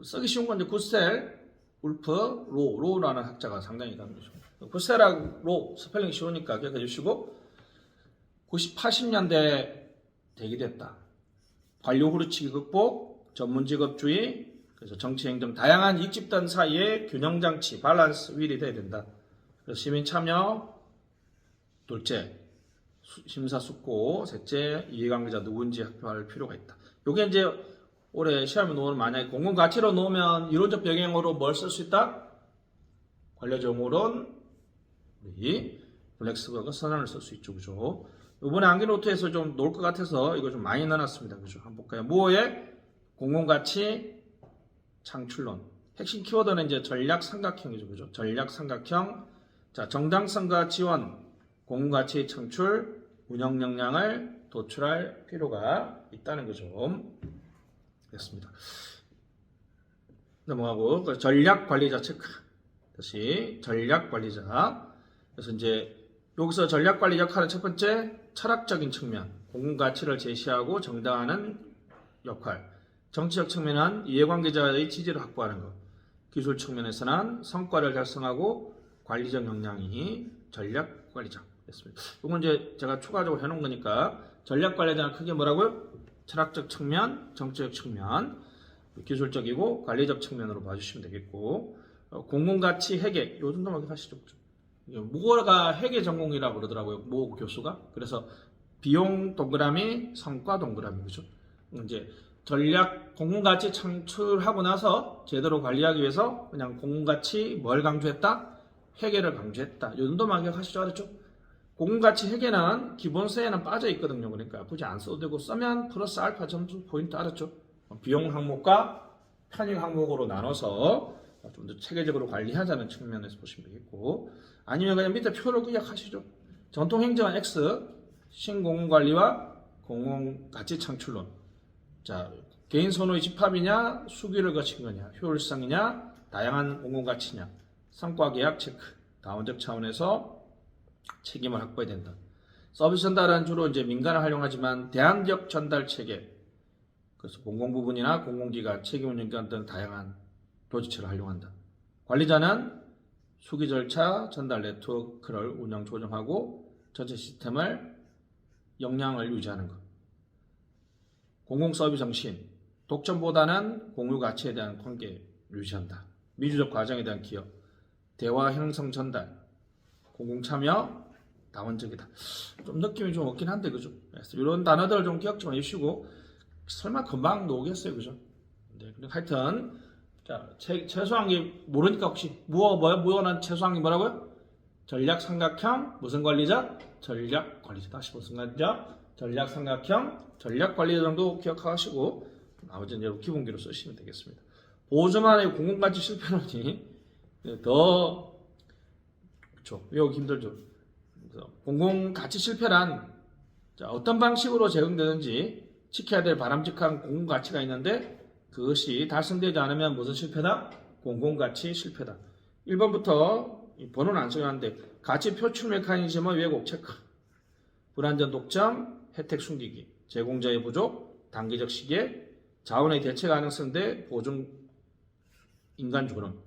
쓰기 쉬운 건 이제 구셀, 울프, 로라는 학자가 상당히 강조죠. 구셀하고 로 스펠링 쉬우니까 기억해 주시고 80년대 대기됐다. 관료 후르치기 극복, 전문직업주의, 그래서 정치행정 다양한 이익집단 사이의 균형장치, 밸런스 휠이 돼야 된다. 그래서 시민참여, 둘째, 심사숙고, 셋째, 이해관계자 누군지 확보할 필요가 있다. 요게 이제 올해 시험에 놓으면 만약에 공공가치로 놓으면 이론적 배경으로 뭘 쓸 수 있다? 관료정으론 우리 블랙스버그 선언을 쓸 수 있죠, 그죠? 이번에 암기노트에서 좀 놓을 것 같아서 이거 좀 많이 넣어놨습니다, 그죠? 한번 볼까요? 무엇에 공공가치 창출론. 핵심 키워드는 이제 전략 삼각형이죠, 그죠? 전략 삼각형. 자, 정당성과 지원, 공공가치 창출, 운영 역량을 도출할 필요가 있다는 거죠. 됐습니다. 넘어가고 전략 관리자 체크. 다시 전략 관리자. 그래서 이제 여기서 전략 관리 역할은 첫 번째 철학적인 측면, 공공가치를 제시하고 정당화하는 역할. 정치적 측면은 이해관계자의 지지를 확보하는 것. 기술 측면에서는 성과를 달성하고 관리적 역량이 전략 관리자. 됐습니다. 이건 이제 제가 추가적으로 해놓은 거니까 전략 관리자는 크게 뭐라고요? 철학적 측면, 정치적 측면, 기술적이고 관리적 측면으로 봐주시면 되겠고 공공가치 회계 요 정도만 기억하시죠. 뭐가 회계 전공이라고 그러더라고요. 모 교수가. 그래서 비용 동그라미, 성과 동그라미 그죠? 이제 전략 공공가치 창출하고 나서 제대로 관리하기 위해서 그냥 공공가치 뭘 강조했다? 회계를 강조했다. 요 정도만 기억하시죠. 알았죠? 공공가치 회계는 기본세에는 빠져 있거든요. 그러니까 굳이 안 써도 되고 쓰면 플러스 알파 점수 포인트 알았죠? 비용 항목과 편익 항목으로 나눠서 좀 더 체계적으로 관리하자는 측면에서 보시면 되겠고 아니면 그냥 밑에 표를 기억하시죠. 전통행정은 X, 신공공관리와 공공가치 창출론. 자, 개인 선호의 집합이냐, 수기를 거친 거냐, 효율성이냐, 다양한 공공가치냐, 성과계약 체크, 다원적 차원에서 책임을 확보해야 된다. 서비스 전달은 주로 이제 민간을 활용하지만 대안적 전달 체계, 그래서 공공부문이나 공공기관, 책임운영기관 등 다양한 조직체를 활용한다. 관리자는 수기 절차, 전달 네트워크를 운영 조정하고 전체 시스템을 역량을 유지하는 것. 공공서비스 정신, 독점보다는 공유 가치에 대한 관계 유지한다. 미주적 과정에 대한 기여, 대화 형성 전달, 공공참여, 다원적이다. 좀 느낌이 좀 없긴 한데 그죠? 그래서 이런 단어들을 좀 기억 좀 해주시고 설마 금방 나오겠어요, 그죠? 네, 하여튼 자 최소한 게 모르니까 혹시 무어는 최소한 게 뭐라고요? 전략 삼각형 무슨 관리자? 전략 관리자. 다시 무슨 관리자? 전략 삼각형 전략 관리자 정도 기억하시고 나머지는 여러분 기본기로 쓰시면 되겠습니다. 보조만의 공공가치 실패론이 더 그렇죠. 외우기 힘들죠. 그래서 공공가치 실패란 자, 어떤 방식으로 제공되든지 지켜야 될 바람직한 공공가치가 있는데 그것이 달성되지 않으면 무슨 실패다? 공공가치 실패다. 1번부터 번호는 안 써야하는데 가치 표출 메커니즘의 왜곡 체크, 불안전 독점, 혜택 숨기기, 제공자의 부족, 단기적 시계, 자원의 대체 가능성 대 보증 인간 존엄.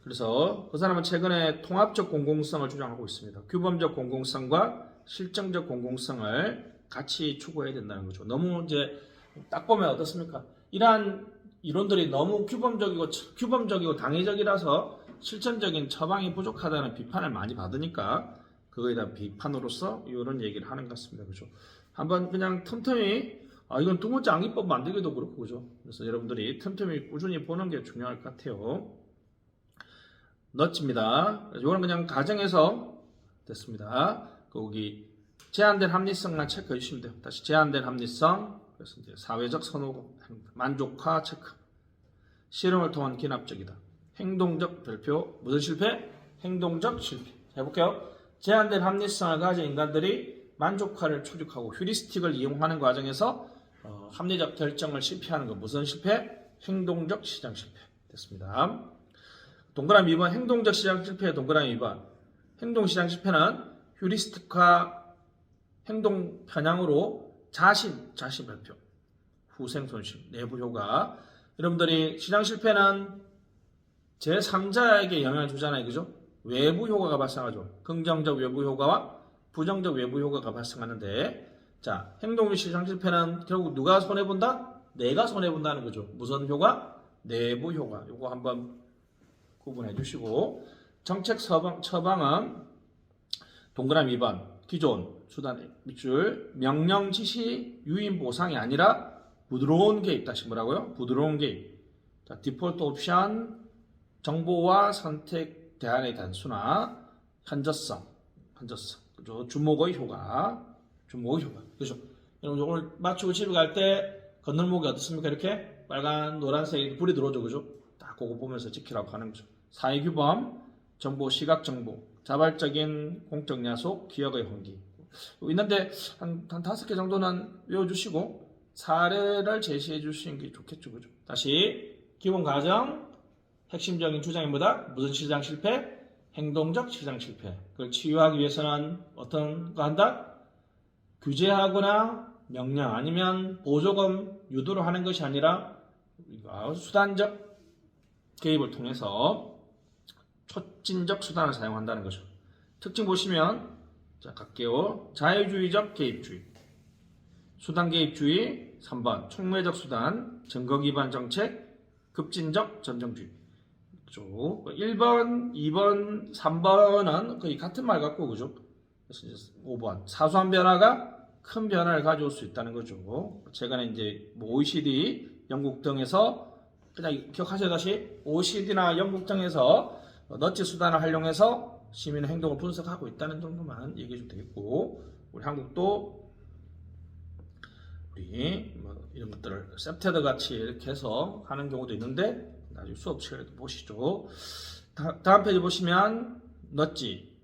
그래서 그 사람은 최근에 통합적 공공성을 주장하고 있습니다. 규범적 공공성과 실정적 공공성을 같이 추구해야 된다는 거죠. 너무 이제 딱 보면 어떻습니까? 이러한 이론들이 너무 규범적이고 당위적이라서 실천적인 처방이 부족하다는 비판을 많이 받으니까 그거에 대한 비판으로서 이런 얘기를 하는 것 같습니다. 그죠? 한번 그냥 틈틈이 이건 두 번째 암기법 만들기도 그렇고 그죠? 그래서 여러분들이 틈틈이 꾸준히 보는 게 중요할 것 같아요. 넛입니다. 이거는 그냥 가정에서 됐습니다. 거기 제한된 합리성만 체크해 주시면 돼요. 다시 제한된 합리성, 그래서 이제 사회적 선호, 만족화 체크, 실험을 통한 기납적이다. 행동적 별표, 무슨 실패? 행동적 실패. 해볼게요. 제한된 합리성을 가진 인간들이 만족화를 추적하고 휴리스틱을 이용하는 과정에서 합리적 결정을 실패하는 것. 무슨 실패? 행동적 시장 실패. 됐습니다. 동그라미 2번 행동적 시장 실패의 동그라미 2번 행동 시장 실패는 휴리스틱화 행동 편향으로 자신 발표 후생 손실 내부 효과. 여러분들이 시장 실패는 제3자에게 영향을 주잖아요, 그죠? 외부 효과가 발생하죠. 긍정적 외부 효과와 부정적 외부 효과가 발생하는데 자 행동 시장 실패는 결국 누가 손해본다? 내가 손해본다는 거죠. 무슨 효과? 내부 효과. 요거 한번 구분해 주시고 정책 처방은 동그라미 2번 기존 수단 밑줄 명령 지시 유인 보상이 아니라 부드러운 개입. 다시 뭐라고요? 부드러운 개입. 자, 디폴트 옵션 정보와 선택 대안의 단순화 현저성 그죠? 주목의 효과 그죠? 여러분 이걸 맞추고 집에 갈 때 건널목이 어떻습니까? 이렇게 빨간 노란색 불이 들어오죠, 그죠? 딱 그거 보면서 지키라고 하는 거죠. 사회규범, 정보, 시각정보, 자발적인 공적 야속, 기억의 환기. 있는데 한 5개 정도는 외워주시고 사례를 제시해 주시는 게 좋겠죠, 그죠? 다시 기본 과정, 핵심적인 주장이 뭐다? 무슨 시장 실패? 행동적 시장 실패. 그걸 치유하기 위해서는 어떤 거 한다? 규제하거나 명령 아니면 보조금 유도를 하는 것이 아니라 수단적 개입을 통해서 촉진적 수단을 사용한다는 거죠. 특징 보시면 자 갈게요. 자유주의적 개입주의, 수단 개입주의 3번, 촉매적 수단, 증거 기반 정책, 급진적 전정주의. 1번, 2번, 3번은 거의 같은 말 같고 그죠? 그래서 이제 5번 사소한 변화가 큰 변화를 가져올 수 있다는 거죠. 최근에 이제 OECD, 영국 등에서 그냥 기억하세요. 다시 OECD나 영국 등에서 너치 수단을 활용해서 시민의 행동을 분석하고 있다는 정도만 얘기해 주면 되겠고 우리 한국도 우리 이런 것들을 셉테드 같이 이렇게 해서 하는 경우도 있는데 나중에 수업 시간에 보시죠. 다음 페이지 보시면 너치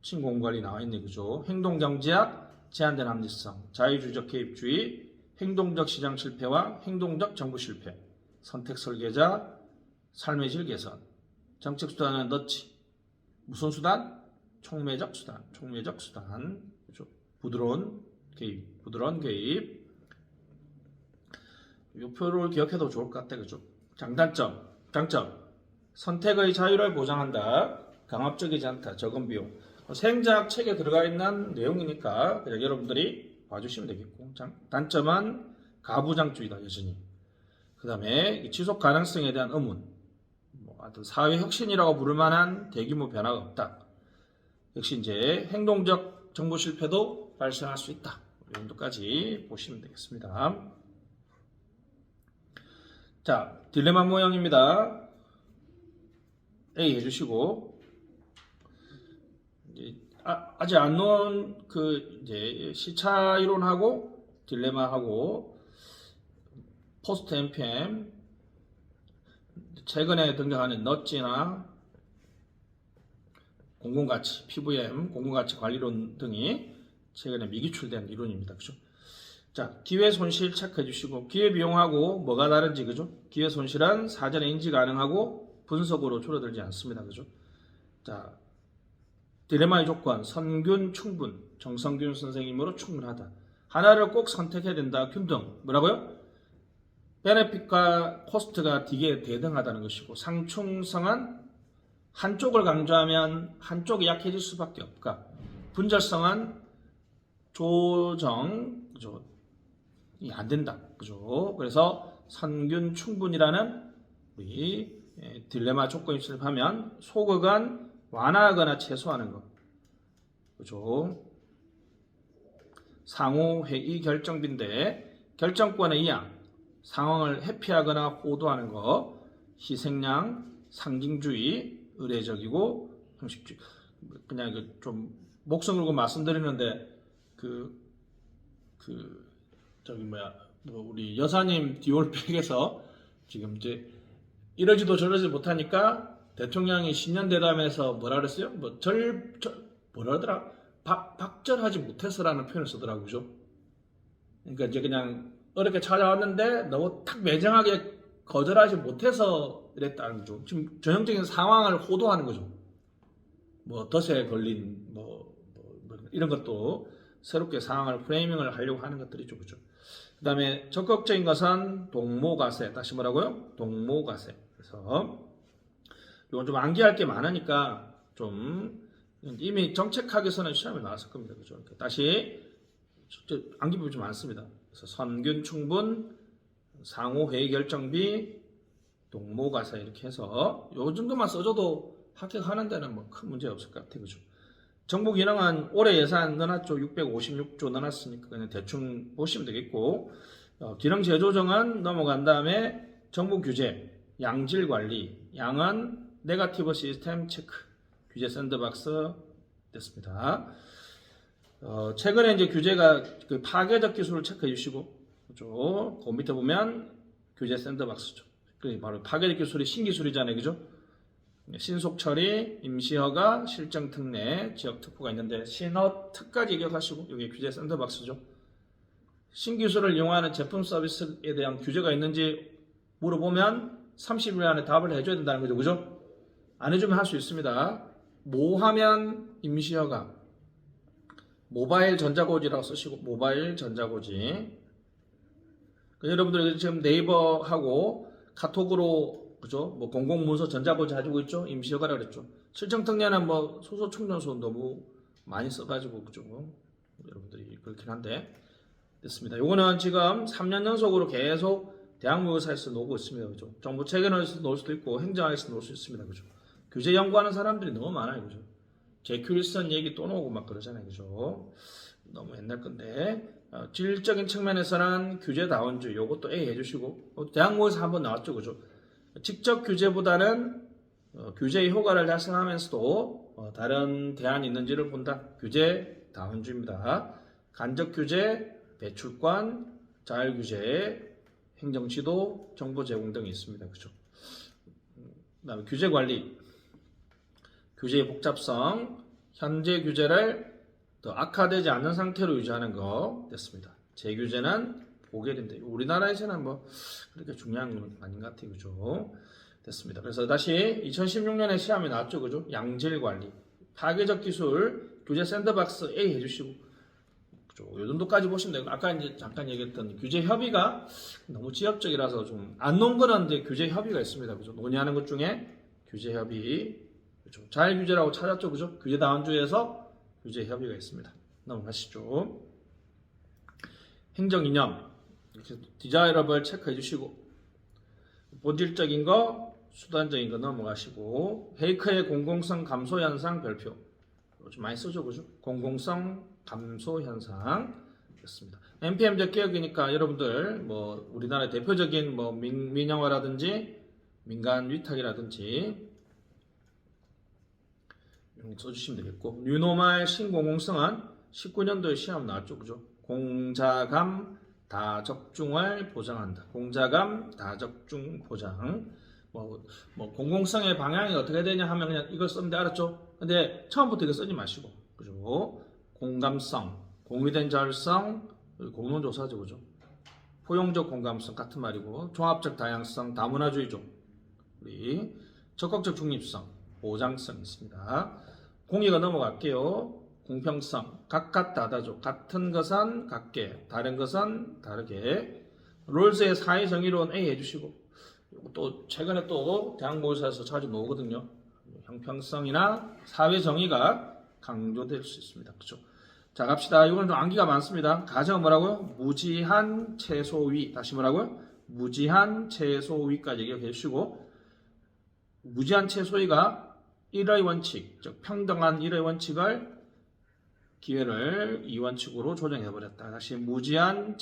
신공관리 나와 있네, 그죠? 행동경제학, 제한된 합리성, 자유주의적 개입주의, 행동적 시장 실패와 행동적 정부 실패, 선택 설계자, 삶의 질 개선, 정책 수단은 넣지. 무슨 수단? 촉매적 수단, 그렇죠? 부드러운 개입. 이 표를 기억해도 좋을 것 같아, 그죠? 장단점, 장점, 선택의 자유를 보장한다. 강압적이지 않다. 적은 비용. 생자학 책에 들어가 있는 내용이니까 그냥 여러분들이 봐주시면 되겠고. 단점은 가부장주의다, 여전히. 그 다음에 지속 가능성에 대한 의문. 사회 혁신이라고 부를 만한 대규모 변화가 없다. 역시 이제 행동적 정보 실패도 발생할 수 있다. 이 정도까지 보시면 되겠습니다. 자, 딜레마 모형입니다. A 해주시고, 이제 아직 안 놓은 이제 시차 이론하고 딜레마하고 포스트 NPM, 최근에 등장하는 넛지나 공공가치, PVM, 공공가치 관리론 등이 최근에 미기출된 이론입니다. 그죠? 자, 기회 손실 체크해 주시고, 기회 비용하고 뭐가 다른지, 그죠? 기회 손실은 사전에 인지 가능하고 분석으로 줄어들지 않습니다. 그죠? 자, 딜레마의 조건, 선균 충분, 정성균 선생님으로 충분하다. 하나를 꼭 선택해야 된다. 균등. 뭐라고요? 베네핏과 코스트가 되게 대등하다는 것이고, 상충성은 한쪽을 강조하면 한쪽이 약해질 수밖에 없다. 분절성은 조정, 그죠? 안 된다. 그죠? 그래서 선균 충분이라는 우리 딜레마 조건이 수립하면 소극은 완화하거나 최소화하는 것. 그죠? 상호 회의 결정비인데 결정권의 이양, 상황을 회피하거나 호도하는 것, 희생양, 상징주의, 의례적이고 형식주의. 그냥 좀 목숨 걸고 말씀드리는데 우리 여사님 디올백에서 지금 이제 이러지도 저러지 못하니까 대통령이 신년 대담에서 뭐라 그랬어요? 뭐라 그러더라? 박절하지 못해서라는 표현을 쓰더라고요. 그죠? 그러니까 이제 그냥 어렵게 찾아왔는데 너무 탁 매정하게 거절하지 못해서 이랬다는 거죠. 지금 전형적인 상황을 호도하는 거죠. 뭐 덫에 걸린 뭐 이런 것도 새롭게 상황을 프레이밍을 하려고 하는 것들이죠. 그죠? 그 다음에 적극적인 것은 동모가세. 다시 뭐라고요? 동모가세. 그래서 이건 좀 암기할 게 많으니까 좀 이미 정책학에서는 시험에 나왔을 겁니다. 그죠? 다시 암기 부분이 좀 많습니다. 그래서 선균 충분, 상호 회의 결정비, 동모가세 이렇게 해서 요 정도만 써줘도 합격하는 데는 뭐 큰 문제 없을 것 같아요. 그죠? 정부 기능은 올해 예산 넣어놨죠. 656조 넣어놨으니까 그냥 대충 보시면 되겠고, 기능 재조정은 넘어간 다음에 정부 규제, 양질 관리, 양은 네거티브 시스템 체크, 규제 샌드박스 됐습니다. 최근에 이제 규제가 파괴적 기술을 체크해 주시고, 그죠? 그 밑에 보면 규제 샌드박스죠. 바로 파괴적 기술이 신기술이잖아요. 그죠? 신속 처리, 임시허가, 실정 특례, 지역 특보가 있는데 신허특까지 기억하시고 여기 규제 샌드박스죠. 신기술을 이용하는 제품 서비스에 대한 규제가 있는지 물어보면 30일 안에 답을 해줘야 된다는 거죠. 그죠? 안 해주면 할 수 있습니다. 뭐 하면 임시허가, 모바일 전자고지라고 쓰시고 모바일 전자고지. 여러분들 지금 네이버하고 카톡으로 그죠? 뭐 공공문서 전자고지 가지고 있죠? 임시허가라 그랬죠. 실정특례는 뭐 소소 충전소 너무 많이 써가지고 그죠? 여러분들이 그렇긴 한데 됐습니다. 요거는 지금 3년 연속으로 계속 대학무교사에서 놓고 있습니다. 그죠? 정부 체계에서 놓을 수도 있고 행정학에서 놓을 수 있습니다. 그죠? 규제 연구하는 사람들이 너무 많아요. 그죠? 제큐리슨 얘기 또 나오고 막 그러잖아요. 그죠? 너무 옛날 건데 질적인 측면에서는 규제다원주의 요것도 A 해주시고 대학무에서 한번 나왔죠. 그죠? 직접 규제보다는 규제의 효과를 달성하면서도 다른 대안이 있는지를 본다. 규제다원주의입니다. 간접 규제, 배출권, 자율 규제, 행정지도, 정보 제공 등이 있습니다. 그죠? 그다음에 규제 관리, 규제의 복잡성, 현재 규제를 더 악화되지 않는 상태로 유지하는 거 됐습니다. 재규제는 보게 된다. 우리나라에서는 뭐 그렇게 중요한 건 아닌 것 같아요. 그죠? 됐습니다. 그래서 다시 2016년에 시험에 나왔죠. 그죠? 양질 관리. 파괴적 기술 규제 샌드박스 A 해주시고. 그죠? 요 정도까지 보시면 되고. 아까 이제 잠깐 얘기했던 규제 협의가 너무 지역적이라서 좀 안 놓은 거는 이제 규제 협의가 있습니다. 그죠? 논의하는 것 중에 규제 협의. 그죠? 잘 규제라고 찾았죠. 그죠? 규제 다원주에서 규제 협의가 있습니다. 넘어가시죠. 행정 이념. 이렇게 디자이러블 체크해 주시고. 본질적인 거, 수단적인 거 넘어가시고. 페이크의 공공성 감소 현상 별표. 좀 많이 쓰죠, 그죠? 공공성 감소 현상 됐습니다. NPM적 개혁이니까 여러분들 뭐 우리나라의 대표적인 뭐 민영화라든지 민간 위탁이라든지 써주시면 되겠고, 뉴노멀 신공공성은 19년도에 시험 나왔죠, 그죠? 공자감 다적중을 보장한다. 공자감 다적중 보장. 뭐 공공성의 방향이 어떻게 되냐 하면 그냥 이걸 쓰면 돼, 알았죠? 근데 처음부터 이거 쓰지 마시고, 그죠? 공감성, 공유된 자율성, 공론조사죠, 그죠? 포용적 공감성 같은 말이고, 종합적 다양성, 다문화주의죠. 우리 적극적 중립성, 보장성 있습니다. 공의가 넘어갈게요. 공평성, 각각 다르죠. 같은 것은 같게, 다른 것은 다르게. 롤즈의 사회 정의론 A 해주시고, 또 최근에 또 대학모의사에서 자주 나오거든요. 형평성이나 사회 정의가 강조될 수 있습니다. 그렇죠? 자, 갑시다. 이거는 좀 암기가 많습니다. 가정은 뭐라고요? 무지한 최소위. 다시 뭐라고요? 무지한 최소위까지 얘기해 주시고, 무지한 최소위가 1의 원칙, 즉 평등한 1의 원칙을 기회를 2원칙으로 조정해버렸다. 다시 무지한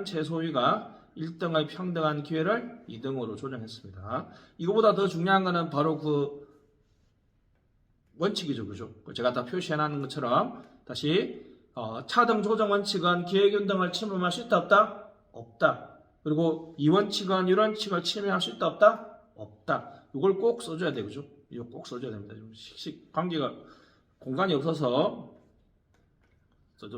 최소위가 1등의 평등한 기회를 2등으로 조정했습니다. 이거보다 더 중요한 거는 바로 그 원칙이죠. 그죠? 제가 다 표시해놓은 것처럼 다시 차등 조정 원칙은 기회균등을 침범할 수 있다 없다? 없다. 그리고 2원칙은 1원칙을 침해할 수 있다 없다? 없다. 이걸 꼭 써줘야 돼요. 그죠? 이거 꼭 써줘야 됩니다. 식 관계가 공간이 없어서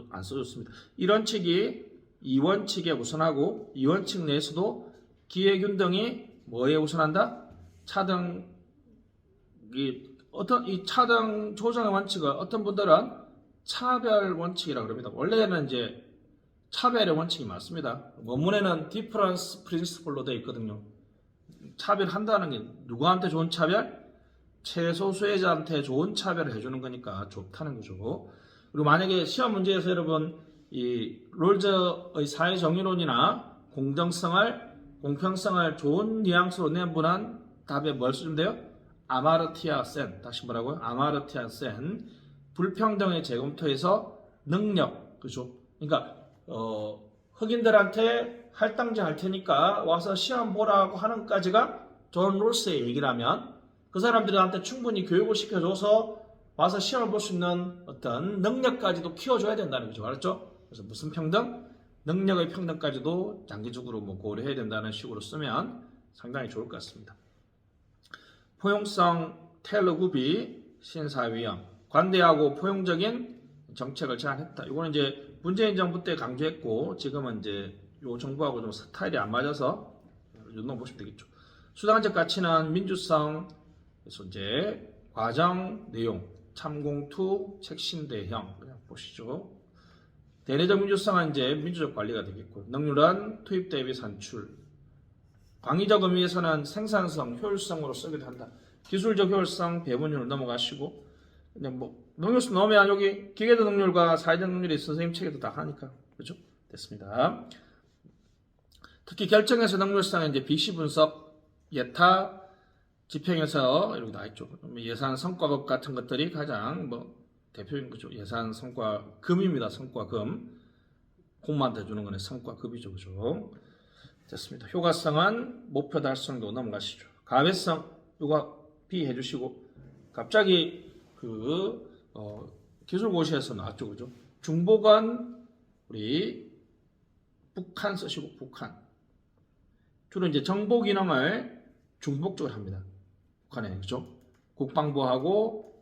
안 써줬습니다. 1원칙이 2원칙에 우선하고 2원칙 내에서도 기회균등이 뭐에 우선한다? 차등 이 차등 조정의 원칙을 어떤 분들은 차별 원칙이라고 합니다. 원래는 이제 차별의 원칙이 맞습니다. 원문에는 difference principle로 되어 있거든요. 차별한다는 게 누구한테 좋은 차별? 최소 수혜자한테 좋은 차별을 해주는 거니까 좋다는 거죠. 그리고 만약에 시험 문제에서 여러분 이 롤즈의 사회 정의론이나 공평성을 좋은 뉘앙스로 낸 분은 답에 뭘 쓰면 돼요? 아마르티아 센. 다시 뭐라고요? 아마르티아 센. 불평등의 재검토에서 능력. 그죠? 그러니까 흑인들한테 할당제 할 테니까 와서 시험 보라고 하는 것까지가 존 롤스의 얘기라면 그 사람들한테 충분히 교육을 시켜줘서 와서 시험을 볼 수 있는 어떤 능력까지도 키워줘야 된다는 거죠. 알았죠? 그래서 무슨 평등? 능력의 평등까지도 장기적으로 뭐 고려해야 된다는 식으로 쓰면 상당히 좋을 것 같습니다. 포용성 테일러 구비 신사위원 관대하고 포용적인 정책을 제안했다. 이거는 이제 문재인 정부 때 강조했고 지금은 이제 요 정부하고 좀 스타일이 안 맞아서 이런 보시면 되겠죠. 수당적 가치는 민주성, 그래서 이제 과정 내용, 참공투, 책신대형 그냥 보시죠. 대내적 민주성은 이제 민주적 관리가 되겠고, 능률은 투입 대비 산출, 광의적 의미에서는 생산성, 효율성으로 쓰기도 한다. 기술적 효율성, 배분율 넘어가시고, 그냥 뭐 능률성 넣으면 여기 기계적 능률과 사회적 능률이 선생님 책에도 다 하니까 그렇죠? 됐습니다. 특히 결정에서 능률성은 이제 BC 분석, 예타, 집행에서 여기 나와 있죠. 예산 성과급 같은 것들이 가장 뭐 대표적인 거죠. 예산 성과금입니다. 성과금. 공만 대주는 거는 성과급이죠. 그죠? 됐습니다. 효과성은 목표 달성도 넘어가시죠. 가외성, 이거 B 해주시고, 갑자기 기술고시에서 나왔죠. 그죠? 중보관, 우리 북한 쓰시고, 북한. 주로 이제 정보 기능을 중복적으로 합니다. 북한에, 그죠? 국방부하고,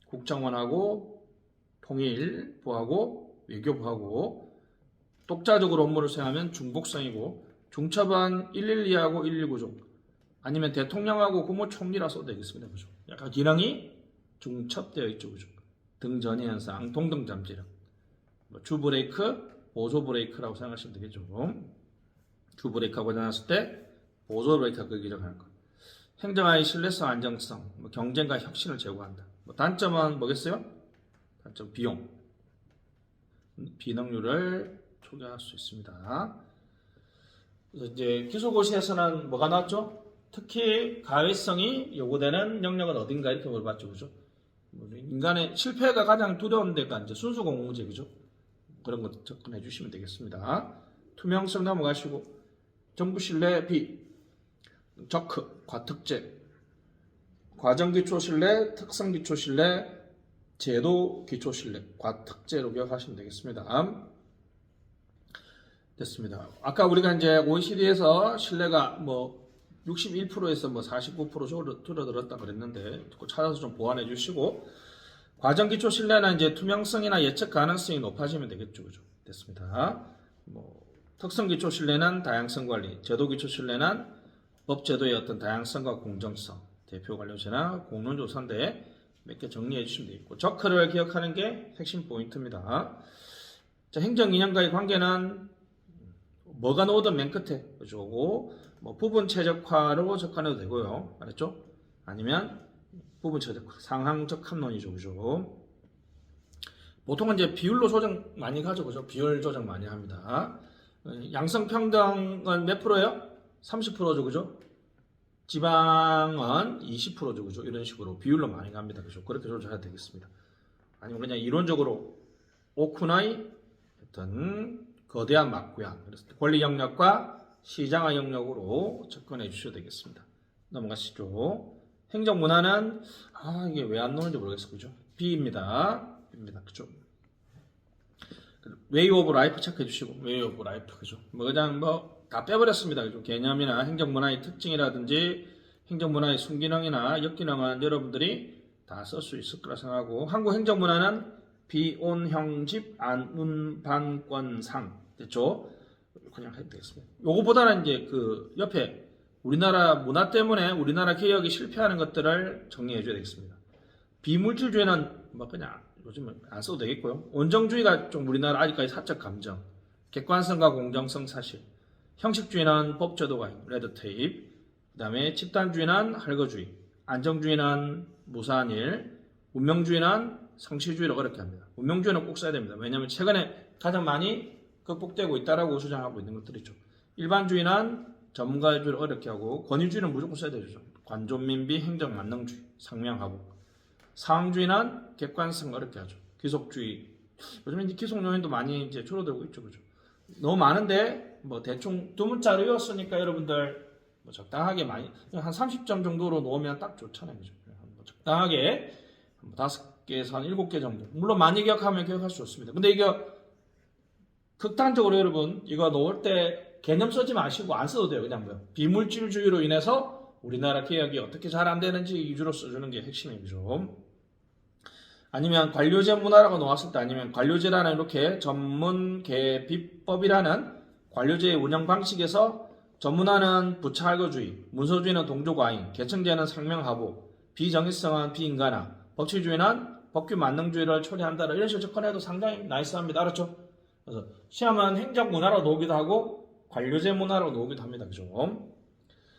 국정원하고, 통일부하고, 외교부하고, 독자적으로 업무를 수행하면 중복성이고 중첩은 112하고 119죠. 아니면 대통령하고 국무총리라 써도 되겠습니다. 그죠? 약간 기능이 중첩되어 있죠. 그죠? 등전이 현상, 동등잠재력, 주브레이크, 보조 브레이크라고 생각하시면 되겠죠. 주브레이크가 고장났을 때 보조 브레이크가 그 기능하는 거. 행정의 신뢰성, 안정성, 경쟁과 혁신을 제고한다. 단점은 뭐겠어요? 단점 비용, 비능률을 초기화할 수 있습니다. 그래서 이제 기술고시에서는 뭐가 나왔죠? 특히 가외성이 요구되는 영역은 어딘가 이렇게 물어봤죠, 그죠? 인간의 실패가 가장 두려운 데가 이제 순수 공무제, 그죠? 그런 것 접근해 주시면 되겠습니다. 투명성 넘어가시고 정부 신뢰 B, 적크, 과특제, 과정기초신뢰, 특성기초신뢰, 제도기초신뢰, 과특제로 기억하시면 되겠습니다. 됐습니다. 아까 우리가 이제 OECD에서 신뢰가 61%에서 49% 줄어들었다 그랬는데 그거 찾아서 좀 보완해 주시고 과정기초 신뢰는 이제 투명성이나 예측 가능성이 높아지면 되겠죠, 그죠? 됐습니다. 특성기초 신뢰는 다양성 관리, 제도기초 신뢰는 법제도의 어떤 다양성과 공정성, 대표 관료제나 공론조사인데 몇 개 정리해 주시면 되겠고 저크를 기억하는 게 핵심 포인트입니다. 자, 행정 인형과의 관계는 뭐가 나오든 맨 끝에 그죠? 부분 최적화로 접근해도 되고요. 알았죠? 아니면 부분 최적화, 상항 적합론이죠. 그죠? 보통은 이제 비율로 조정 많이 가죠. 그죠? 비율 조정 많이 합니다. 양성평등은 몇 프로예요? 30%죠. 그죠? 지방은 20%죠. 그죠? 이런 식으로 비율로 많이 갑니다. 그죠? 그렇게 조정해야 되겠습니다. 아니면 그냥 이론적으로 오쿠나이 어떤 거대한 막구야. 그래서 권리 영역과 시장화 영역으로 접근해 주셔도 되겠습니다. 넘어가시죠. 행정문화는 이게 왜 안 나오는지 모르겠어요. 그죠? B입니다. B입니다. 그죠? 웨이 오브 라이프 체크해 주시고 웨이 오브 라이프 그죠? 그냥 다 빼버렸습니다. 그죠? 개념이나 행정문화의 특징이라든지 행정문화의 순기능이나 역기능은 여러분들이 다 쓸 수 있을 거라 생각하고 한국 행정문화는 비온형집 안운반권상 됐죠? 그냥 해도 되겠습니다. 요거보다는 이제 그 옆에 우리나라 문화 때문에 우리나라 개혁이 실패하는 것들을 정리해 줘야 되겠습니다. 비물질주의는 그냥 요즘은 안 써도 되겠고요. 온정주의가 좀 우리나라 아직까지 사적 감정, 객관성과 공정성 사실, 형식주의는 법제도가 레드테이프, 그 다음에 집단주의는 할거주의, 안정주의는 무사한 일, 운명주의는 상시주의를 어렵게 합니다. 운명주의는 꼭 써야 됩니다. 왜냐하면 최근에 가장 많이 극복되고 있다라고 주장하고 있는 것들이죠. 일반주의는 전문가주의를 어렵게 하고 권위주의는 무조건 써야 되죠. 관존민비 행정만능주의, 상명하복. 상황주의는 객관성 어렵게 하죠. 귀속주의. 요즘 이제 귀속 요인도 많이 이제 줄어들고 있죠, 그죠? 너무 많은데 대충 두 문자로 외웠으니까 여러분들 적당하게 많이 한 30점 정도로 놓으면 딱 좋잖아요, 그죠? 적당하게 5개에서 한 7개 정도. 물론 많이 기억하면 기억할 수 좋습니다. 근데 이거 극단적으로 여러분 이거 놓을 때 개념 쓰지 마시고 안 써도 돼요. 그냥 비물질주의로 인해서 우리나라 개혁이 어떻게 잘 안 되는지 위주로 써주는 게 핵심이죠. 아니면 관료제 문화라고 나왔을 때 아니면 관료제라는 이렇게 전문계 비법이라는 관료제의 운영 방식에서 전문화는 부차할거주의, 문서주의는 동조과잉, 계층제는 상명하복, 비정의성은 비인간화, 법치주의는 법규 만능주의를 초래한다. 이런 식으로 접근해도 상당히 나이스합니다. 알았죠? 그래서 시험은 행정문화로 나오기도 하고 관료제 문화로 나오기도 합니다. 그죠?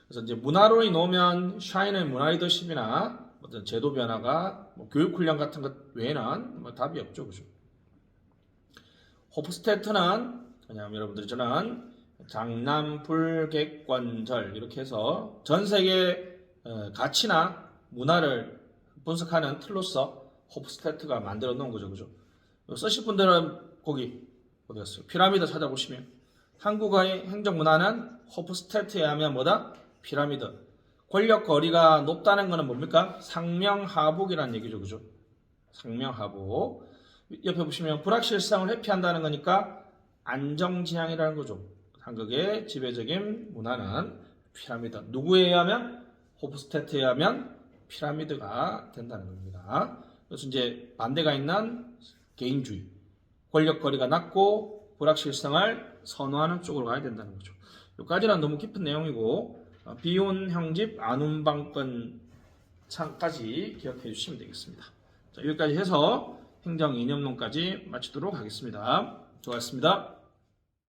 그래서 이제 문화론이 나오면 샤인의 문화 리더십이나 어떤 제도 변화가 교육 훈련 같은 것 외에는 답이 없죠. 그죠? 호프스테트는 그냥 여러분들이 저는 장남불객권절 이렇게 해서 전 세계 가치나 문화를 분석하는 틀로서 호프스테트가 만들어 놓은 거죠. 그죠? 쓰실 분들은 거기 어디였어요? 피라미드 찾아보시면 한국의 행정문화는 호프스테트에 하면 뭐다? 피라미드. 권력 거리가 높다는 것은 뭡니까? 상명하복이라는 얘기죠. 그죠? 상명하복. 옆에 보시면 불확실성을 회피한다는 거니까 안정지향이라는 거죠. 한국의 지배적인 문화는 피라미드. 누구에 의하면? 호프스테트에 의하면 피라미드가 된다는 겁니다. 그래서 이제 반대가 있는 개인주의. 권력 거리가 낮고 불확실성을 선호하는 쪽으로 가야 된다는 거죠. 여기까지는 너무 깊은 내용이고 비혼 형집 안운방권 창까지 기억해 주시면 되겠습니다. 자, 여기까지 해서 행정 이념론까지 마치도록 하겠습니다. 수고하셨습니다.